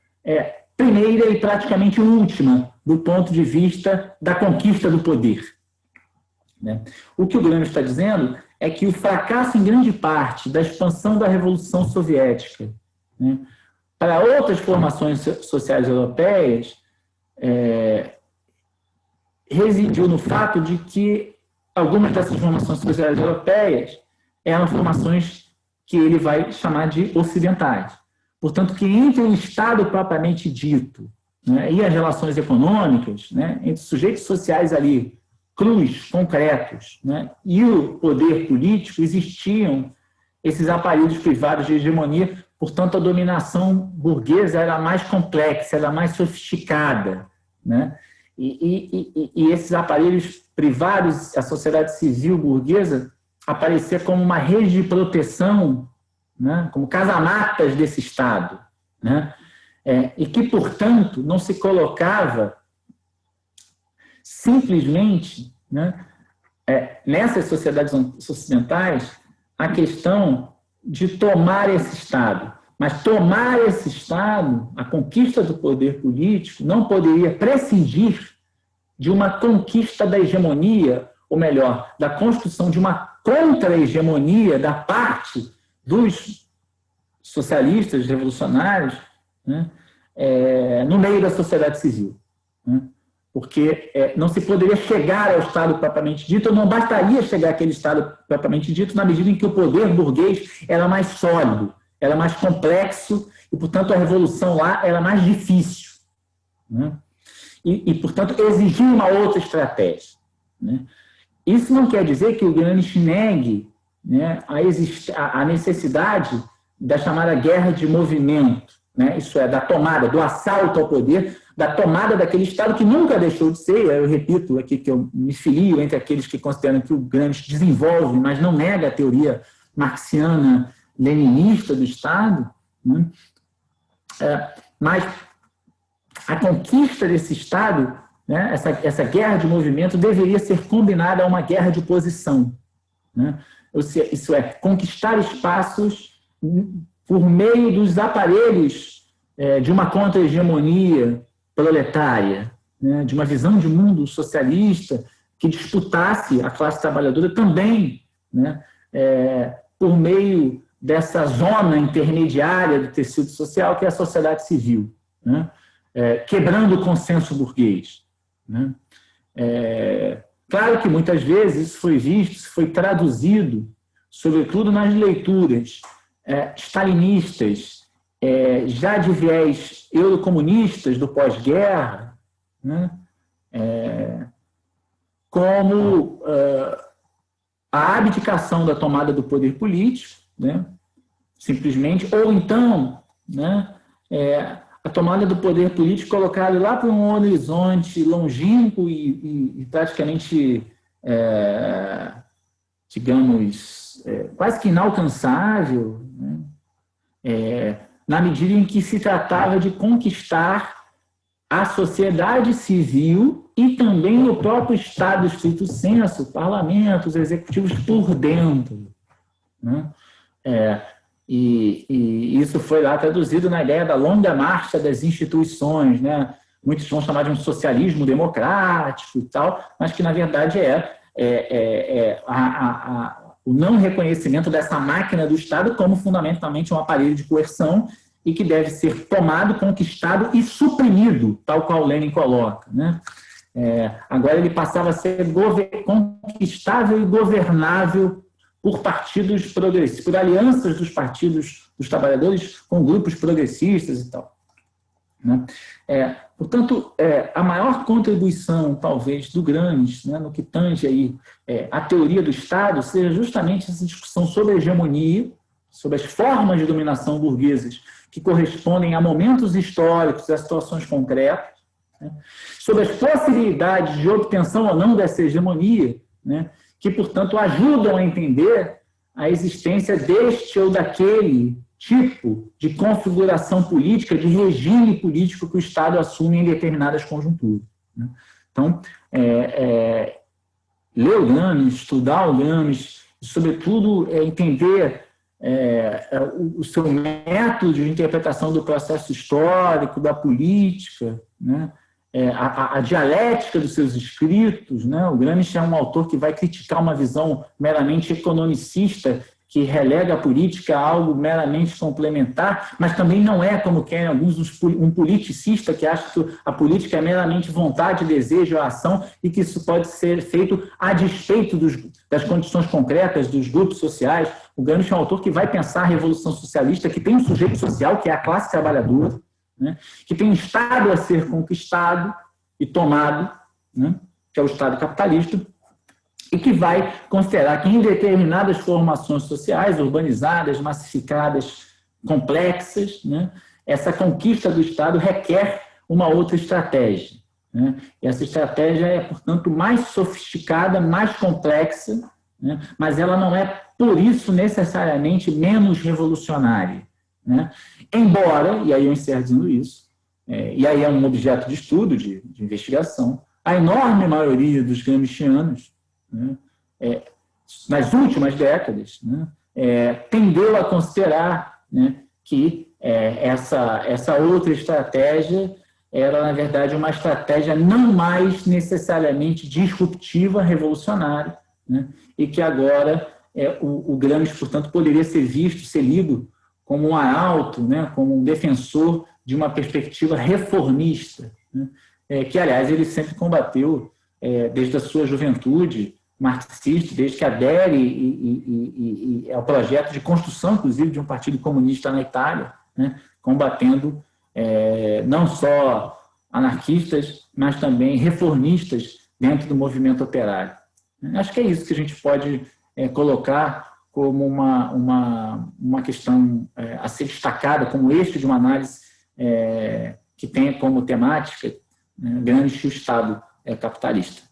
primeira e praticamente última do ponto de vista da conquista do poder. Né? O que o Gramsci está dizendo é que o fracasso, em grande parte, da expansão da Revolução Soviética, né, para outras formações sociais europeias residiu no fato de que algumas dessas formações sociais europeias eram formações que ele vai chamar de ocidentais. Portanto, que entre o Estado propriamente dito, né, e as relações econômicas, né, entre sujeitos sociais ali, crus, concretos, né, e o poder político, existiam esses aparelhos privados de hegemonia. Portanto, a dominação burguesa era mais complexa, era mais sofisticada. Né, e esses aparelhos privados, a sociedade civil burguesa, aparecia como uma rede de proteção, né, como casamatas desse Estado, né, e que, portanto, não se colocava simplesmente, né, nessas sociedades ocidentais a questão de tomar esse Estado. Mas tomar esse Estado, a conquista do poder político, não poderia prescindir de uma conquista da hegemonia, ou melhor, da construção de uma contra-hegemonia da parte dos socialistas, revolucionários, né, no meio da sociedade civil. Né, porque não se poderia chegar ao Estado propriamente dito, ou não bastaria chegar àquele Estado propriamente dito, na medida em que o poder burguês era mais sólido, era mais complexo, e, portanto, a revolução lá era mais difícil. Né, e, portanto, exigia uma outra estratégia. Né. Isso não quer dizer que o Gramsci negue, né, a necessidade da chamada guerra de movimento, né, isso é, da tomada, do assalto ao poder, da tomada daquele Estado que nunca deixou de ser. Eu repito aqui que eu me filio entre aqueles que consideram que o Gramsci desenvolve, mas não nega a teoria marxiana-leninista do Estado. Né, mas a conquista desse Estado, né, essa guerra de movimento, deveria ser combinada a uma guerra de posição. Né? Isso é, conquistar espaços por meio dos aparelhos de uma contra-hegemonia proletária, né, de uma visão de mundo socialista que disputasse a classe trabalhadora também, né, por meio dessa zona intermediária do tecido social que é a sociedade civil. Né? quebrando o consenso burguês, né? Claro que muitas vezes isso foi visto, isso foi traduzido, sobretudo nas leituras stalinistas, já de viés eurocomunistas do pós-guerra, né? Como a abdicação da tomada do poder político, né? Simplesmente, ou então, né, a tomada do poder político colocada lá para um horizonte longínquo e praticamente, digamos, quase que inalcançável, né? Na medida em que se tratava de conquistar a sociedade civil e também o próprio Estado, estrito sensu, parlamentos, executivos por dentro, né? E isso foi lá traduzido na ideia da longa marcha das instituições, né? Muitos vão chamar de um socialismo democrático e tal, mas que, na verdade, o não reconhecimento dessa máquina do Estado como fundamentalmente um aparelho de coerção e que deve ser tomado, conquistado e suprimido, tal qual Lenin coloca, né? Agora ele passava a ser conquistável e governável por partidos progressistas, por alianças dos partidos dos trabalhadores com grupos progressistas e tal, né? Portanto, a maior contribuição, talvez, do Gramsci, né, no que tange aí, a teoria do Estado, seja justamente essa discussão sobre a hegemonia, sobre as formas de dominação burguesas que correspondem a momentos históricos, a situações concretas, né, sobre as possibilidades de obtenção ou não dessa hegemonia, né, que, portanto, ajudam a entender a existência deste ou daquele tipo de configuração política, de regime político que o Estado assume em determinadas conjunturas, né? Então, ler o Gramsci, estudar o Gramsci, e, sobretudo, entender o seu método de interpretação do processo histórico, da política, né? A dialética dos seus escritos, né? O Gramsci é um autor que vai criticar uma visão meramente economicista, que relega a política a algo meramente complementar, mas também não é, como querem alguns, um politicista que acha que a política é meramente vontade, desejo, ação, e que isso pode ser feito a despeito das condições concretas dos grupos sociais. O Gramsci é um autor que vai pensar a revolução socialista, que tem um sujeito social, que é a classe trabalhadora, né, que tem um Estado a ser conquistado e tomado, né, que é o Estado capitalista, e que vai considerar que em determinadas formações sociais, urbanizadas, massificadas, complexas, né, essa conquista do Estado requer uma outra estratégia, né? E essa estratégia é, portanto, mais sofisticada, mais complexa, né, mas ela não é, por isso, necessariamente menos revolucionária, né? Embora, e aí eu encerro dizendo isso, e aí é um objeto de estudo, de investigação, a enorme maioria dos gramscianos, né, nas últimas décadas, né, tendeu a considerar, né, que essa outra estratégia era, na verdade, uma estratégia não mais necessariamente disruptiva, revolucionária, né, e que agora o Gramsci, portanto, poderia ser visto, ser lido como um arauto, né, como um defensor de uma perspectiva reformista, né, que, aliás, ele sempre combateu desde a sua juventude marxista, desde que adere ao projeto de construção, inclusive, de um partido comunista na Itália, né, combatendo não só anarquistas, mas também reformistas dentro do movimento operário. Acho que é isso que a gente pode colocar como uma questão a ser destacada, como eixo de uma análise que tenha como temática, né, Gramsci e o Estado capitalista.